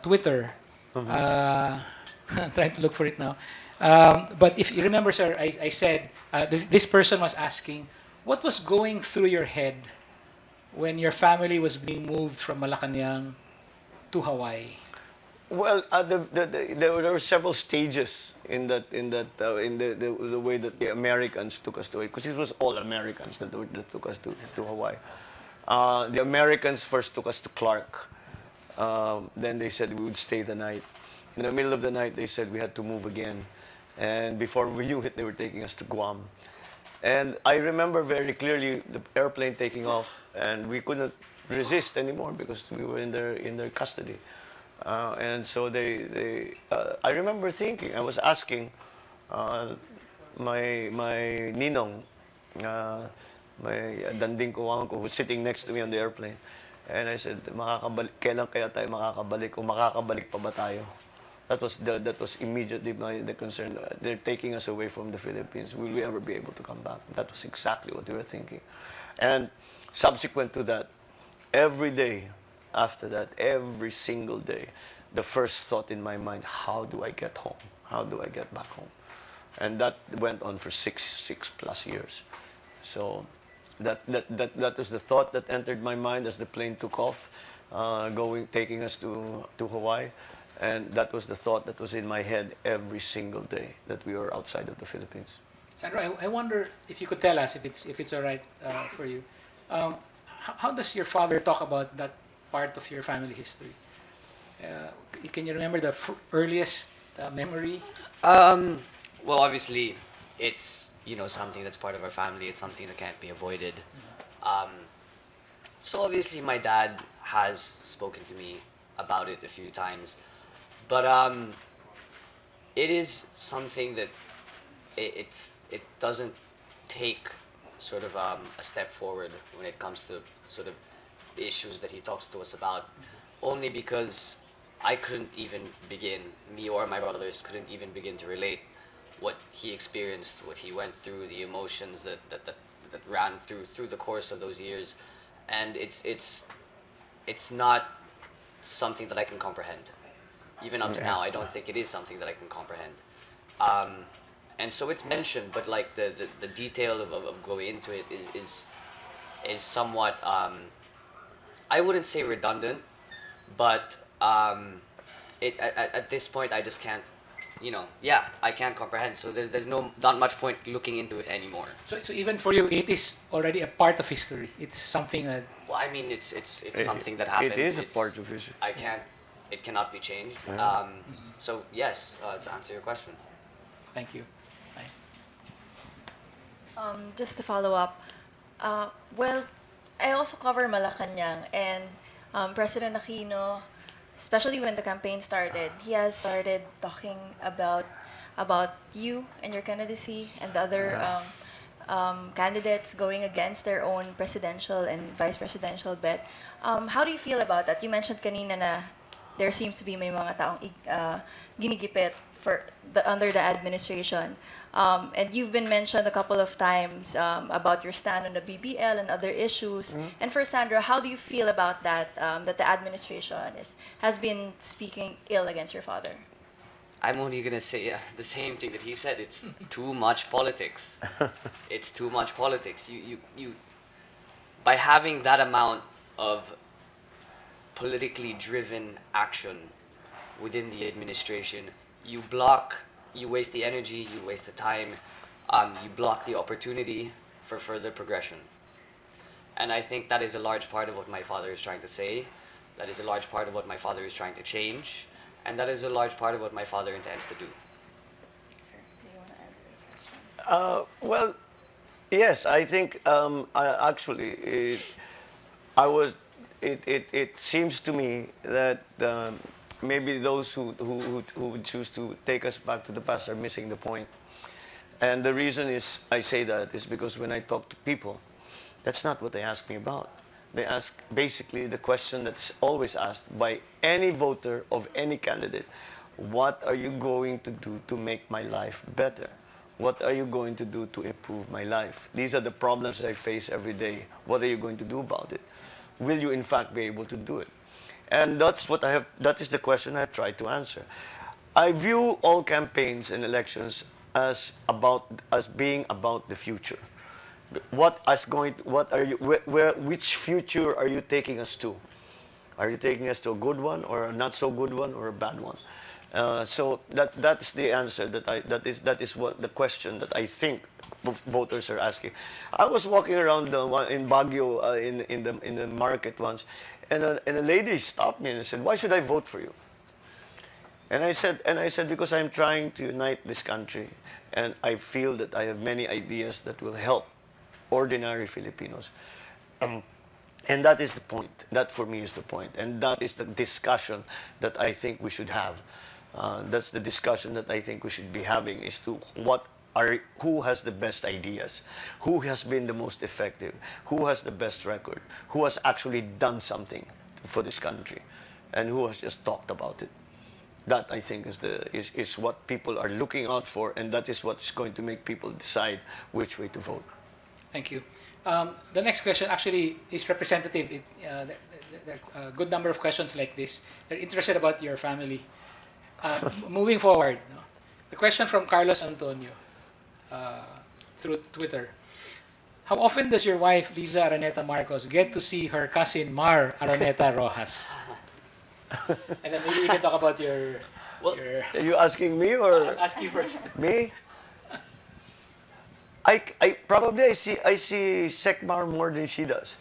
Twitter. I'm trying to look for it now. But if you remember, sir, I said this person was asking, what was going through your head when your family was being moved from Malacanang to Hawaii? Well, there were several stages in the way that the Americans took us to it, because it was all Americans that took us to Hawaii. The Americans first took us to Clark. Then they said we would stay the night. In the middle of the night, they said we had to move again. And before we knew it, they were taking us to Guam. And I remember very clearly the airplane taking off, and we couldn't resist anymore because we were in their custody. And so I remember thinking, I was asking my ninong, my danding ko who was sitting next to me on the airplane. And I said, kailan kaya tayo makakabalik o makakabalik pa ba tayo? That was immediately the concern. They're taking us away from the Philippines. Will we ever be able to come back? That was exactly what we were thinking. And subsequent to that, every day after that, every single day, the first thought in my mind, how do I get home? How do I get back home? And that went on for six plus years. So that was the thought that entered my mind as the plane took off, taking us to Hawaii. And that was the thought that was in my head every single day that we were outside of the Philippines. Sandro, I wonder if you could tell us, if it's all right for you, how does your father talk about that part of your family history? Can you remember the earliest memory? Well, obviously, it's something that's part of our family. It's something that can't be avoided. So obviously, my dad has spoken to me about it a few times, but it is something that it doesn't take sort of a step forward when it comes to sort of issues that he talks to us about, only because I couldn't even begin, me or my brothers couldn't even begin to relate what he experienced, what he went through, the emotions that ran through the course of those years, and it's not something that I can comprehend. Even up to now, I don't think it is something that I can comprehend. And so it's mentioned, but like the detail of going into it is somewhat, I wouldn't say redundant, but at this point I just can't, I can't comprehend. So there's not much point looking into it anymore. So even for you, it is already a part of history. It's something that... Well, I mean, it's something that happened. It is a part of history. It cannot be changed. So yes, to answer your question. Thank you. Just to follow up, well, I also cover Malacanang, and President Aquino, especially when the campaign started, he has started talking about you and your candidacy and the other candidates going against their own presidential and vice presidential bet. How do you feel about that? You mentioned kanina na there seems to be may mga taong ginigipit for under the administration. And you've been mentioned a couple of times about your stand on the BBL and other issues. And for Sandra, how do you feel about that, that the administration has been speaking ill against your father? I'm only gonna say the same thing that he said. It's too much politics. It's too much politics. You by having that amount of politically driven action within the administration, you waste the energy, you waste the time, you block the opportunity for further progression. And I think that is a large part of what my father is trying to say. That is a large part of what my father is trying to change. And that is a large part of what my father intends to do. Sir, do you want to answer the question? Well, yes, I think actually it seems to me that maybe those who would choose to take us back to the past are missing the point. And the reason is I say that is because when I talk to people, that's not what they ask me about. They ask basically the question that's always asked by any voter of any candidate. What are you going to do to make my life better? What are you going to do to improve my life? These are the problems I face every day. What are you going to do about it? Will you in fact be able to do it? And that is the question I try to answer. I view all campaigns and elections as being about the future. Which future are you taking us to? Are you taking us to a good one or a not so good one or a bad one? So that's the answer that is what the question that I think voters are asking. I was walking around in Baguio in the market once, and a lady stopped me and said, "Why should I vote for you?" And I said because I'm trying to unite this country, and I feel that I have many ideas that will help ordinary Filipinos. And that is the point. That for me is the point. And that is the discussion that I think we should have. That's the discussion that I think we should be having is to who has the best ideas, who has been the most effective, who has the best record, who has actually done something for this country, and who has just talked about it. That I think is what people are looking out for, and that is what is going to make people decide which way to vote. Thank you. The next question actually is representative. There are a good number of questions like this. They're interested about your family. Moving forward, no? The question from Carlos Antonio through Twitter. How often does your wife, Liza Araneta Marcos, get to see her cousin Mar Araneta Rojas? And then maybe you can talk about your... Are you asking me or I'll ask you first. me? I see Sekmar more than she does.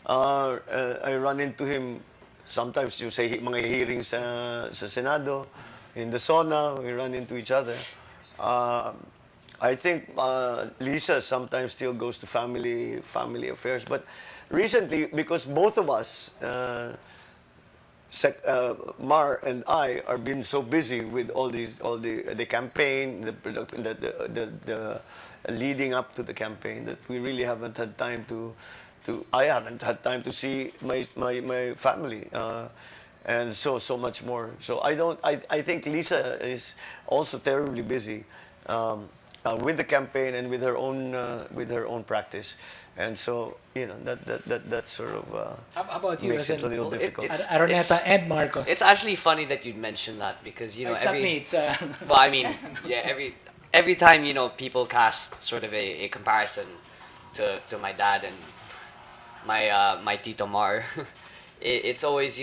I run into him sometimes. You say mga hearings sa Senado, in the SONA, we run into each other. I think Lisa sometimes still goes to family affairs, but recently because both of us. Mar and I are been so busy with all the campaign, the leading up to the campaign that we really haven't had time to I haven't had time to see my family and so much more. So I think Lisa is also terribly busy with the campaign and with her own practice. And so, that sort of How about you makes as it a little difficult. Araneta and Marcos? It's actually funny that you'd mention that because It's not me. It's Well, I mean, yeah, every time people cast sort of a comparison to my dad and my Tito Mar, it's always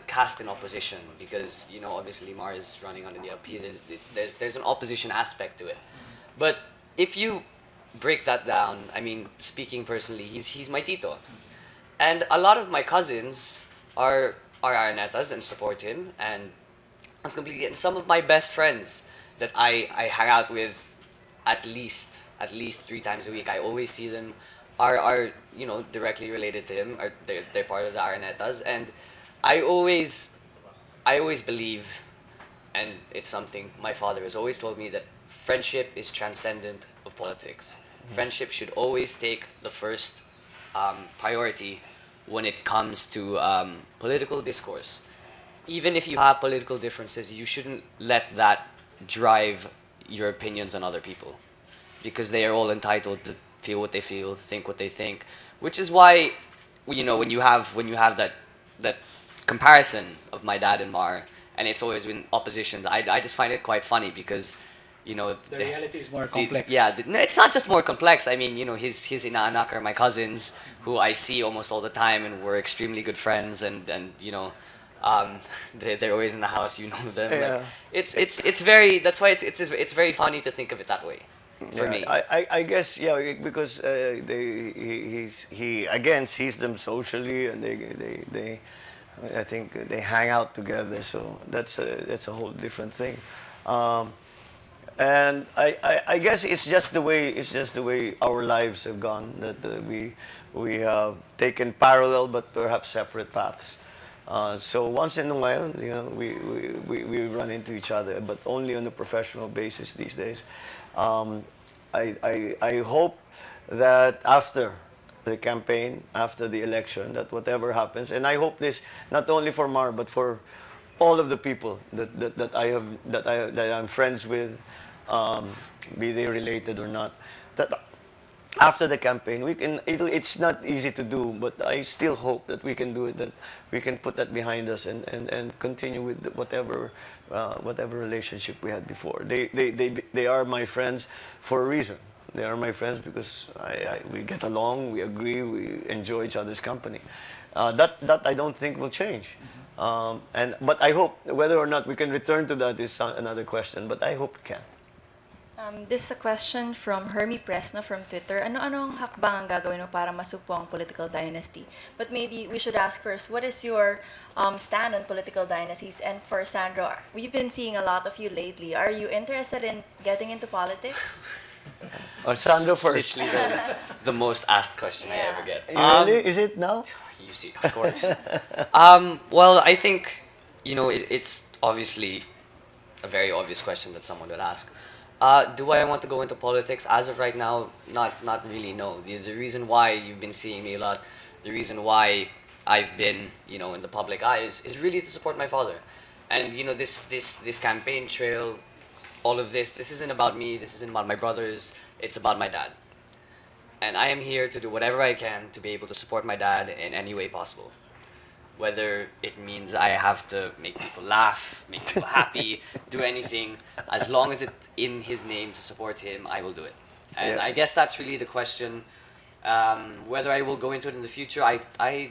cast in opposition because obviously Mar is running under the LP. There's an opposition aspect to it, but if you break that down, I mean, speaking personally, he's my Tito, and a lot of my cousins are Arenetas and support him, and that's completely. And some of my best friends that I hang out with at least 3 times a week. I always see them are directly related to him. They're part of the Arenetas, and I always believe, and it's something my father has always told me, that friendship is transcendent of politics. Friendship should always take the first priority when it comes to political discourse. Even if you have political differences, you shouldn't let that drive your opinions on other people, because they are all entitled to feel what they feel, think what they think. Which is why, when you have that comparison of my dad and Mar, and it's always been opposition. I just find it quite funny because, The reality is more the- complex. yeah, no, it's not just more complex. I mean, his inaanak are my cousins who I see almost all the time, and we're extremely good friends, and they're always in the house. You know them. Yeah. Like, it's very. That's why it's very funny to think of it that way, for me. I guess because he again sees them socially, and they I think they hang out together, so that's a whole different thing. And I guess it's just the way our lives have gone, that we have taken parallel but perhaps separate paths. So once in a while, we run into each other, but only on a professional basis these days. Um, I hope that after the campaign, after the election, that whatever happens, and I hope this not only for Mar but for all of the people that I'm friends with, be they related or not, that after the campaign it's not easy to do, but I still hope that we can do it, that we can put that behind us and continue with whatever relationship we had before. They are my friends for a reason. They are my friends because we get along, we agree, we enjoy each other's company. That I don't think will change. But I hope, whether or not we can return to that is another question, but I hope we can. This is a question from Hermie Presno from Twitter. Ano-anong hakbang ang gagawin mo para masupo ang political dynasty? But maybe we should ask first, what is your stand on political dynasties? And for Sandro, we've been seeing a lot of you lately. Are you interested in getting into politics? Sandro first. Literally the most asked question I ever get. Really? Is it now? You see, of course. Well, I think, it's obviously a very obvious question that someone would ask. Do I want to go into politics? As of right now, not really, no. The reason why you've been seeing me a lot, the reason why I've been, in the public eye is really to support my father. And, this campaign trail, all of this isn't about me, this isn't about my brothers, it's about my dad. And I am here to do whatever I can to be able to support my dad in any way possible. Whether it means I have to make people laugh, make people happy, do anything, as long as it's in his name to support him, I will do it. And Yeah. I guess that's really the question. Whether I will go into it in the future, I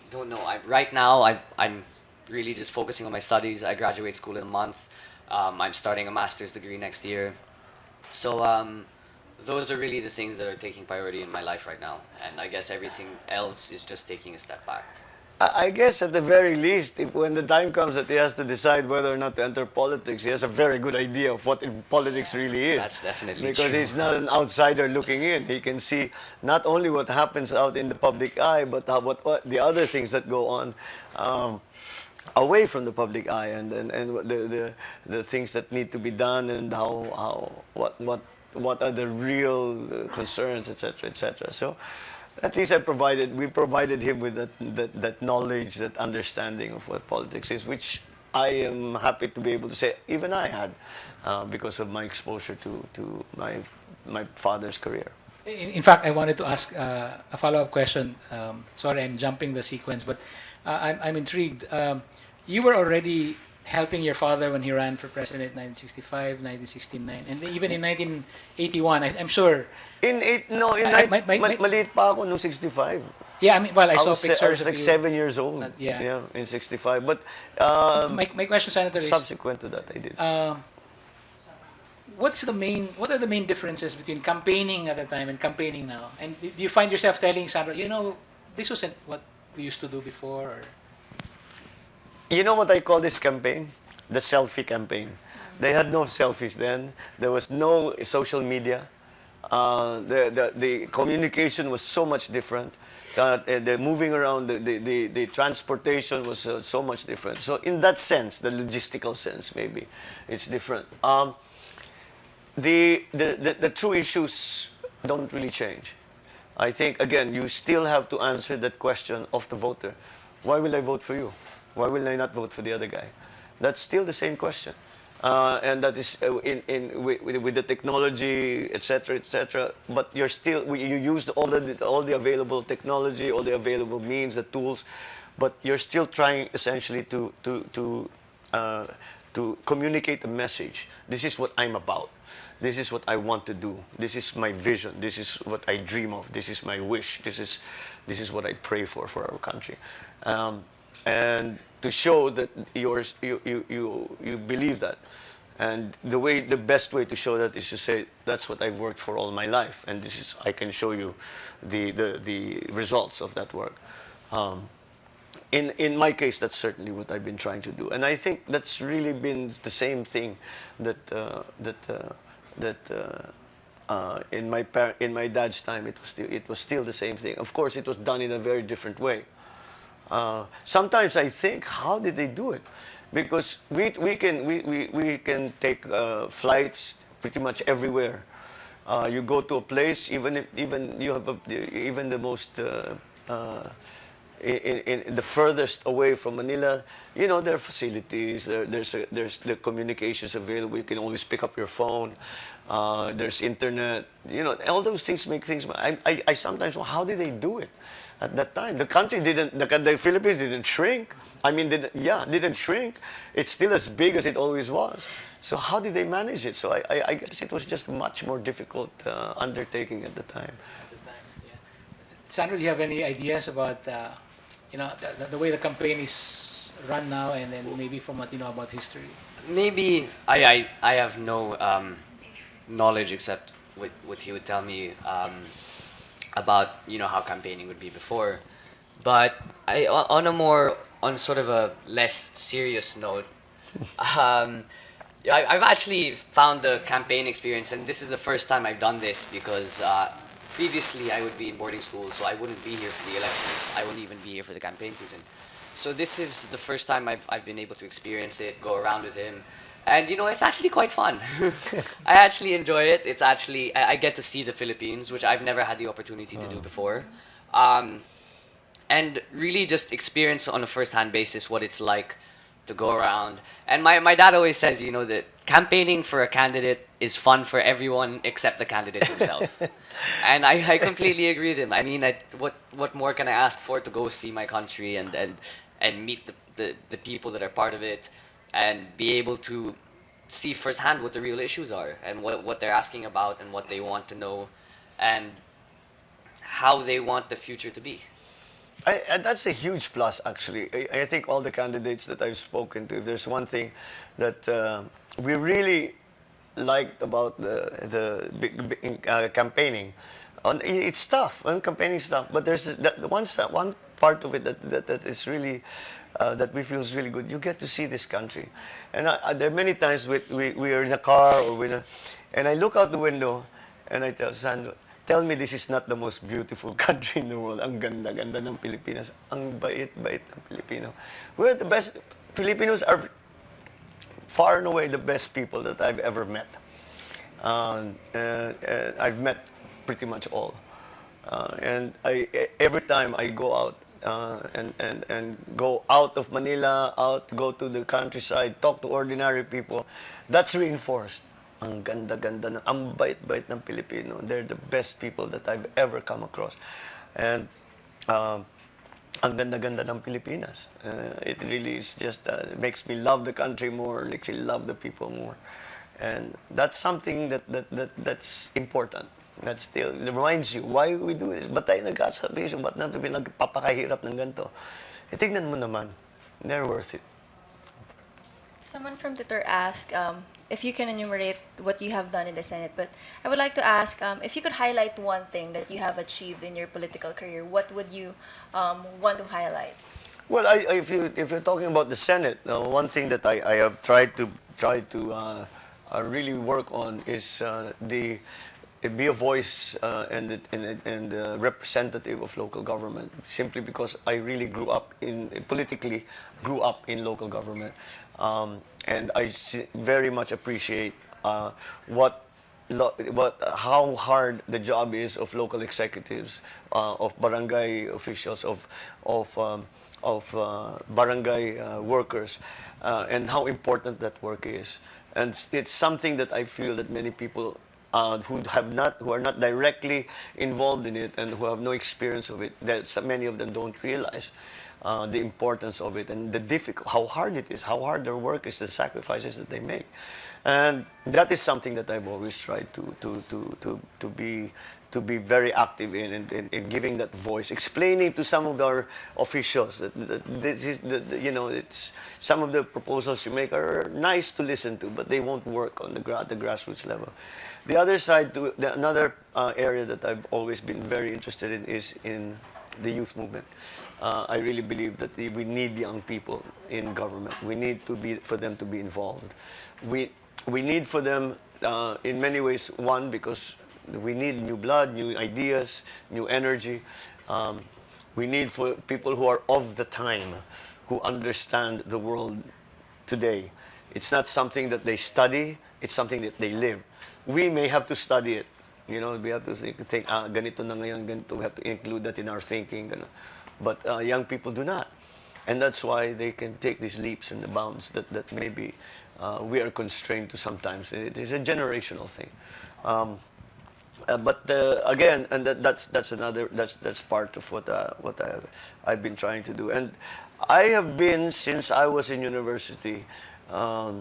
don't know. Right now, I'm really just focusing on my studies. I graduate school in a month. I'm starting a master's degree next year. So those are really the things that are taking priority in my life right now. And I guess everything else is just taking a step back. I guess at the very least, when the time comes that he has to decide whether or not to enter politics, he has a very good idea of what politics really is. That's definitely because true. he's not an outsider looking in. He can see not only what happens out in the public eye, but what the other things that go on away from the public eye, and what the things that need to be done, and what are the real concerns, etc., etc. So. At least we provided him with that knowledge, that understanding of what politics is, which I am happy to be able to say even I had, because of my exposure to my father's career. In fact, I wanted to ask a follow-up question. Sorry, I'm jumping the sequence, but I'm intrigued. You were already helping your father when he ran for president in 1965, 1969, and even in 1981. I'm sure. Maliit pa ako nung 65. Yeah, I mean, well, I saw I was pictures like of you. 7 years old. Yeah. In 65. But My question, Senator, is subsequent to that, I did. what are the main differences between campaigning at the time and campaigning now? And do you find yourself telling Sandro, this wasn't what we used to do before? Or... You know what I call this campaign? The selfie campaign. They had no selfies then. There was no social media. The communication was so much different. The moving around, the transportation was so much different. So in that sense, the logistical sense, maybe it's different. The true issues don't really change. I think, again, you still have to answer that question of the voter. Why will I vote for you? Why will I not vote for the other guy? That's still the same question. And that is with the technology, etc., etc. But you're still, you use all the available technology, all the available means, the tools, but you're still trying essentially to communicate a message. This is what I'm about. This is what I want to do. This is my vision. This is what I dream of. This is my wish. This is what I pray for our country. And to show that you believe that. And the best way to show that is to say, that's what I've worked for all my life. And this is, I can show you the results of that work. In my case, that's certainly what I've been trying to do, and I think that's really been the same thing that in my dad's time it was still the same thing. Of course, it was done in a very different way. Sometimes I think, how did they do it? Because we can take flights pretty much everywhere. You go to a place, even you have even the most in the furthest away from Manila, there are facilities, there's the communications available. You can always pick up your phone. There's internet. All those things make things. I sometimes wonder, how did they do it at that time? The country the Philippines didn't shrink. I mean, didn't shrink. It's still as big as it always was. So how did they manage it? So I guess it was just a much more difficult undertaking at the time. Sandro, do you have any ideas about the way the campaign is run now, and then maybe from what you know about history? Maybe I have no knowledge except what he would tell me about how campaigning would be before. But on sort of a less serious note, I've actually found the campaign experience, and this is the first time I've done this because previously I would be in boarding school, so I wouldn't be here for the elections. I wouldn't even be here for the campaign season. So this is the first time I've been able to experience it, go around with him. And it's actually quite fun. I actually enjoy it. It's actually, I get to see the Philippines, which I've never had the opportunity to do before. And really just experience on a first-hand basis what it's like to go around. And my dad always says, that campaigning for a candidate is fun for everyone except the candidate himself. And I completely agree with him. I mean, what more can I ask for to go see my country and meet the people that are part of it and be able to see firsthand what the real issues are and what they're asking about and what they want to know and how they want the future to be. And that's a huge plus, actually. I think all the candidates that I've spoken to, if there's one thing that we really liked about the campaigning, it's tough. Campaigning is tough, but there's one part of it that is really that we feel is really good. You get to see this country, and there are many times we are in a car and I look out the window and I tell Sandro, tell me this is not the most beautiful country in the world. Ang ganda-ganda ng Pilipinas. Ang bait-bait ng Pilipino. We're the best. Filipinos are far and away the best people that I've ever met. I've met pretty much all. And every time I go out and go out of Manila, go to the countryside, talk to ordinary people, that's reinforced. Ang ganda-ganda, ang bait-bait ng Pilipino. They're the best people that I've ever come across. And ang ganda-ganda ng Pilipinas. It really is just, makes me love the country more, makes me love the people more. And that's something that's important. That still reminds you, why we do this? Ba't tayo nagkasabisyon? Ba't natin pinagpapakahirap ng ganito? Tignan mo naman, they're worth it. Someone from Twitter asked if you can enumerate what you have done in the Senate, but I would like to ask if you could highlight one thing that you have achieved in your political career, what would you want to highlight? Well, if you're talking about the Senate, one thing that I have tried to really work on is be a voice and a representative of local government. Simply because I really politically grew up in local government. And I very much appreciate what how hard the job is of local executives, of barangay officials, of barangay workers, and how important that work is. And it's something that I feel that many people who are not directly involved in it and who have no experience of it, that many of them don't realize the importance of it and how hard it is, how hard their work is, the sacrifices that they make. And that is something that I've always tried to be very active in giving that voice, explaining to some of our officials that this is it's some of the proposals you make are nice to listen to, but they won't work on the grassroots level. The other side, another area that I've always been very interested in is in the youth movement. I really believe that we need young people in government. We need for them to be involved. We need for them in many ways. One, because we need new blood, new ideas, new energy. We need for people who are of the time, who understand the world today. It's not something that they study, it's something that they live. We may have to study it. We have to think ganito na ngayon, ganito. We have to include that in our thinking. But young people do not. And that's why they can take these leaps and the bounds that maybe we are constrained to sometimes. It is a generational thing. But again, and that's part of what I've been trying to do. And I have been, since I was in university, I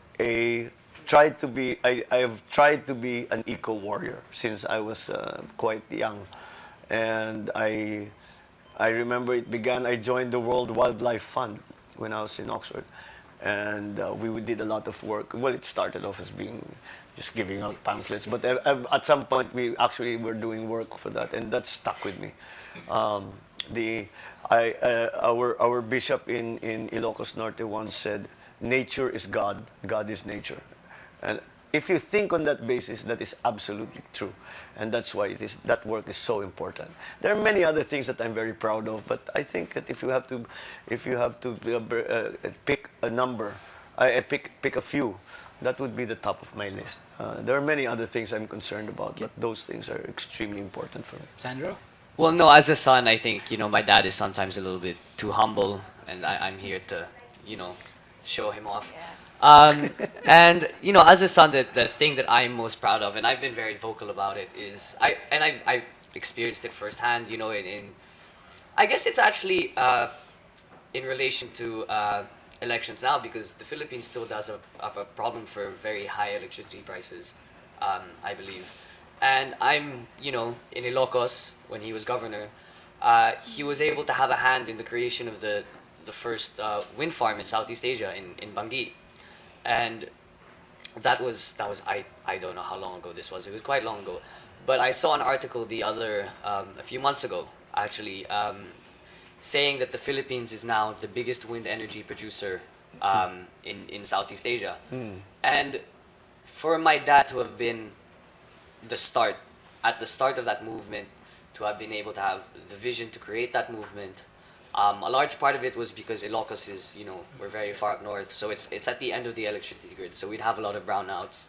have tried to be an eco warrior since I was quite young. And I remember it began, I joined the World Wildlife Fund when I was in Oxford. And we did a lot of work. Well, it started off as being just giving out pamphlets, but at some point we actually were doing work for that, and that stuck with me. Our bishop in Ilocos Norte once said, "Nature is God, God is nature," and if you think on that basis, that is absolutely true, and that's why that work is so important. There are many other things that I'm very proud of, but I think that if you have to pick a number, pick a few, that would be the top of my list. There are many other things I'm concerned about, but those things are extremely important for me. Sandro? Well, no, as a son, I think, my dad is sometimes a little bit too humble, and I'm here to, show him off. And, as a son, the thing that I'm most proud of, and I've been very vocal about it, is, I've experienced it firsthand, I guess it's actually in relation to elections now, because the Philippines still does have a problem for very high electricity prices, I believe. And I'm, in Ilocos, when he was governor, he was able to have a hand in the creation of the first wind farm in Southeast Asia, in Bangi. And that was I don't know how long ago this was. It was quite long ago. But I saw an article a few months ago, actually, saying that the Philippines is now the biggest wind energy producer in Southeast Asia. And for my dad to have been at the start of that movement, to have been able to have the vision to create that movement, a large part of it was because Ilocos is, we're very far up north, so it's at the end of the electricity grid, so we'd have a lot of brownouts.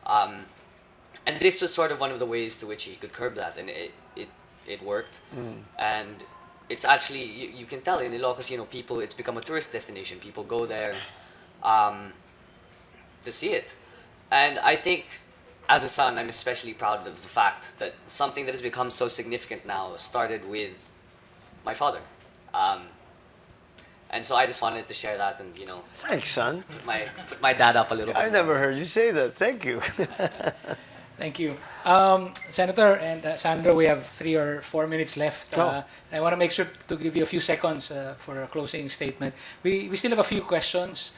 And this was sort of one of the ways to which he could curb that, and it worked. And it's actually, you can tell in Ilocos, people, it's become a tourist destination. People go there to see it. And I think, as a son, I'm especially proud of the fact that something that has become so significant now started with my father. And so I just wanted to share that and, Thanks, son. put my dad up a little bit. I never heard you say that. Thank you. Thank you. Senator and Sandro, we have 3 or 4 minutes left. I want to make sure to give you a few seconds for a closing statement. We still have a few questions.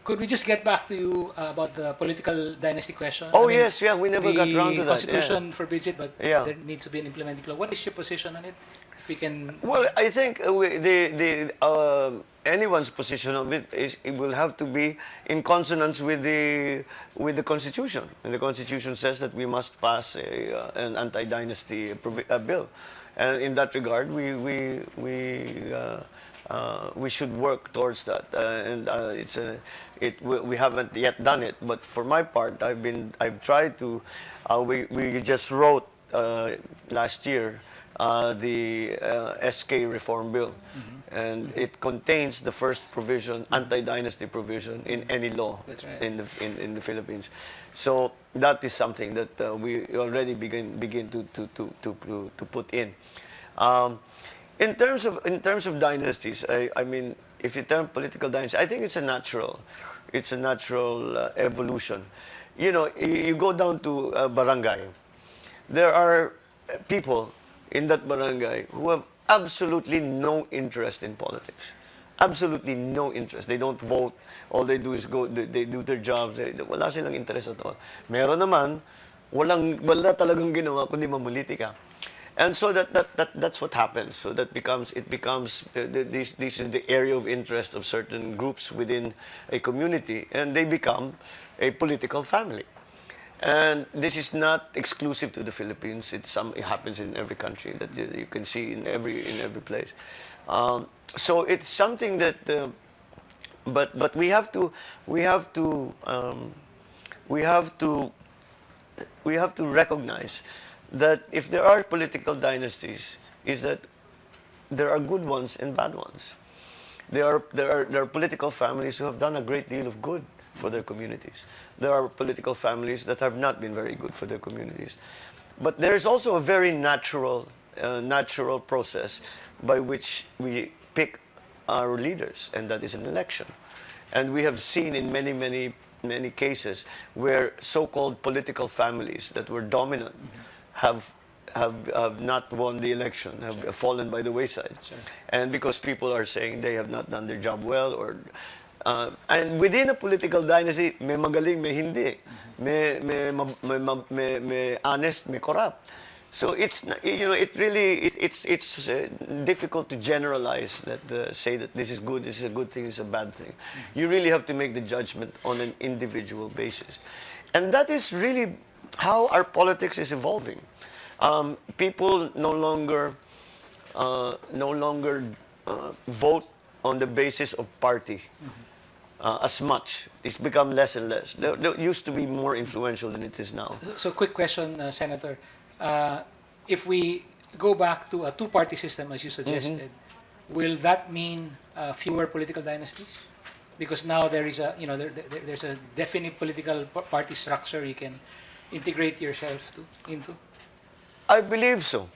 Could we just get back to you about the political dynasty question? Oh, yes, yeah, we never got around to that. The Constitution forbids it, but Yeah. there needs to be an implementing law. What is your position on it? If we can... Well, I think anyone's position of it is it will have to be in consonance with the Constitution, and the Constitution says that we must pass an anti-dynasty bill, and in that regard, we should work towards that, we haven't yet done it. But for my part, I've tried to. We just wrote last year the SK reform bill, and it contains the first provision, anti-dynasty provision, in any law. That's right. In the Philippines. So that is something that we already begin to put in. In terms of dynasties, I mean, if you term political dynasty, I think it's a natural evolution. You know, you go down to a barangay. There are people in that barangay who have absolutely no interest in politics. Absolutely no interest. They don't vote. All they do is go, they do their jobs. Wala silang interest at all. Meron naman, wala talagang ginawa kundi mamolitika. And so that's what happens. So it becomes this is the area of interest of certain groups within a community, and they become a political family. And this is not exclusive to the Philippines. It happens in every country that you can see in every place. So it's something that, but we have to recognize that if there are political dynasties, is that there are good ones and bad ones. There are political families who have done a great deal of good for their communities. There are political families that have not been very good for their communities. But there is also a very natural process by which we pick our leaders, and that is an election. And we have seen in many cases where so-called political families that were dominant have not won the election, have fallen by the wayside. Sure. And because people are saying they have not done their job well, or and within a political dynasty, may magaling, may hindi, may honest, may corrupt. So it's difficult to generalize that say that this is good, this is a good thing, this is a bad thing. You really have to make the judgment on an individual basis, and that is really how our politics is evolving. People no longer vote on the basis of party as much. It's become less and less. They used to be more influential than it is now. So quick question, Senator. If we go back to a two-party system, as you suggested, will that mean fewer political dynasties? Because now there is there's a definite political party structure you can integrate yourself into. I believe so,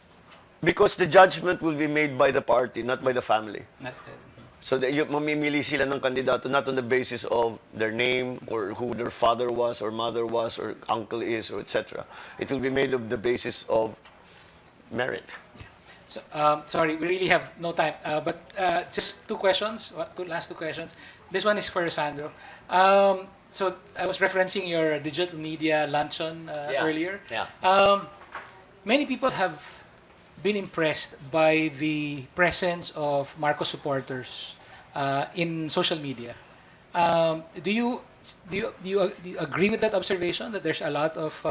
because the judgment will be made by the party, not by the family. Not, So that mamimili sila ng kandidato not on the basis of their name or who their father was or mother was or uncle is or etc. It will be made of the basis of merit. So, sorry, we really have no time. But just two questions. Last two questions. This one is for Sandro. So I was referencing your digital media luncheon earlier. Yeah. Many people have been impressed by the presence of Marcos supporters in social media. Do you agree with that observation that there's a lot of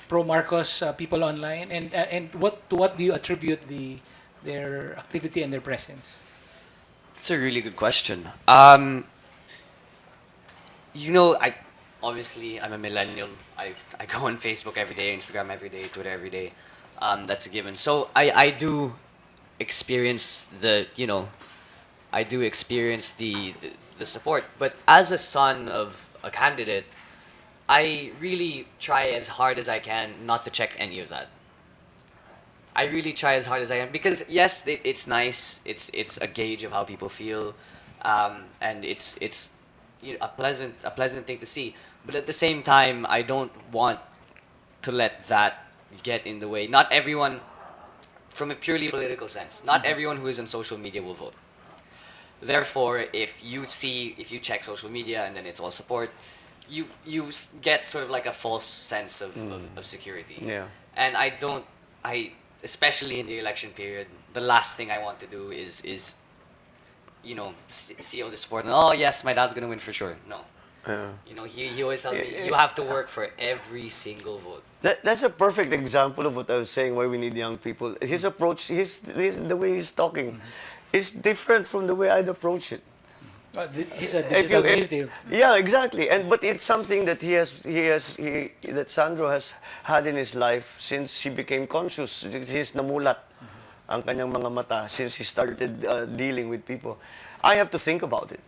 pro Marcos people online, and what do you attribute their activity and their presence? It's a really good question. Obviously, I'm a millennial. I go on Facebook every day, Instagram every day, Twitter every day. That's a given. So I do experience the support. But as a son of a candidate, I really try as hard as I can not to check any of that. I really try as hard as I can because yes, it's nice. It's a gauge of how people feel, and it's a pleasant thing to see. But at the same time, I don't want to let that get in the way. Not everyone, from a purely political sense, not everyone who is on social media will vote. Therefore, if you check social media and then it's all support, you get sort of like a false sense of security. Yeah. And especially in the election period, the last thing I want to do is see all the support. And, oh yes, my dad's gonna win for sure. No, he always tells me you have to work for every single vote. That's a perfect example of what I was saying. Why we need young people. His approach, the way he's talking, is different from the way I'd approach it. He's a If digital you- if- native. Yeah, exactly. But it's something that that Sandro has had in his life since he became conscious. He's namulat ang kanyang mga mata since he started dealing with people. I have to think about it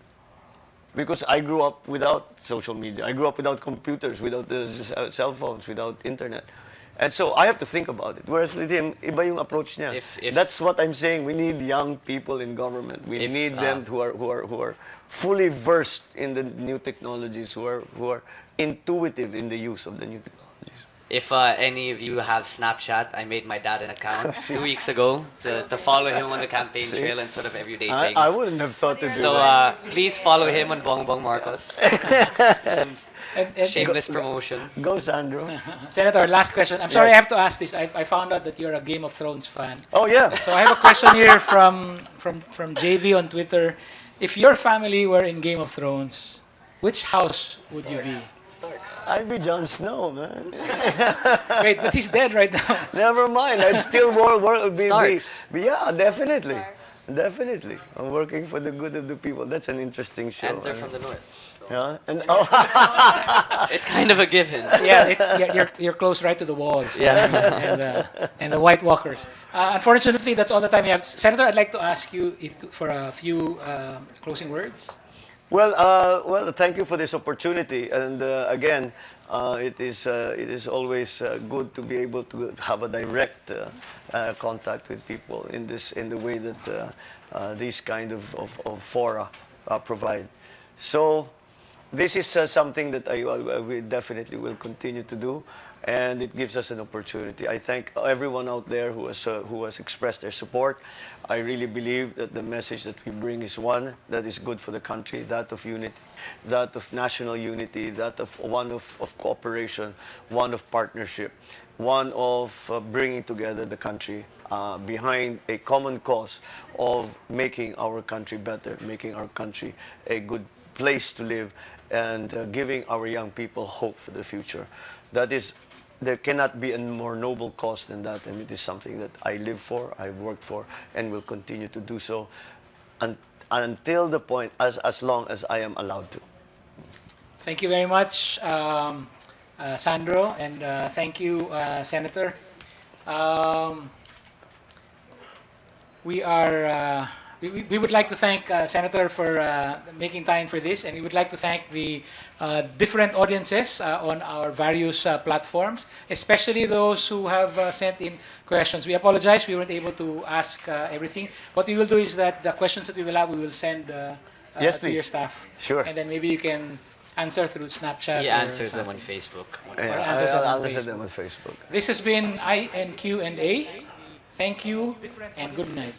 because I grew up without social media. I grew up without computers, without the cell phones, without internet. And so I have to think about it. Whereas with him, iba yung approach niya. That's what I'm saying. We need young people in government. We need them who are fully versed in the new technologies, who are intuitive in the use of the new technologies. If any of you have Snapchat, I made my dad an account 2 weeks ago to follow him on the campaign trail and sort of everyday things. I wouldn't have thought to do So that. please follow him on Bongbong Marcos. Some And shameless promotion. Go, Sandro. Senator, last question. I'm sorry I have to ask this. I found out that you're a Game of Thrones fan. Oh yeah. So I have a question here from JV on Twitter. If your family were in Game of Thrones, which house would you be? Starks. I'd be Jon Snow, man. Wait, but he's dead right now. Never mind. I'd still be Starks. yeah, definitely. Definitely. I'm working for the good of the people. That's an interesting show. And they're from the north. So yeah. And it's kind of a given. You're close right to the walls. Yeah. and the White Walkers. Unfortunately, that's all the time we have. Senator, I'd like to ask you for a few closing words. Well, thank you for this opportunity. And again, it is always good to be able to have a direct contact with people in the way that these kind of fora provide. So this is something that we definitely will continue to do, and it gives us an opportunity. I thank everyone out there who has expressed their support. I really believe that the message that we bring is one that is good for the country, that of unity, that of national unity, that of one of cooperation, one of partnership, one of bringing together the country behind a common cause of making our country better, making our country a good place to live, and giving our young people hope for the future. There cannot be a more noble cause than that, and it is something that I live for, I've worked for, and will continue to do so until the point, as long as I am allowed to. Thank you very much, Sandro, and thank you, Senator. We would like to thank Senator for making time for this, and we would like to thank the different audiences on our various platforms, especially those who have sent in questions. We apologize we weren't able to ask everything. What we will do is that the questions that we will have, we will send Yes, to your please. staff. Sure. And then maybe you can answer through Snapchat. He or answers them on something. Facebook. Or answers them on I'll answer Facebook. them on Facebook. This has been INQ A. Thank you and good night.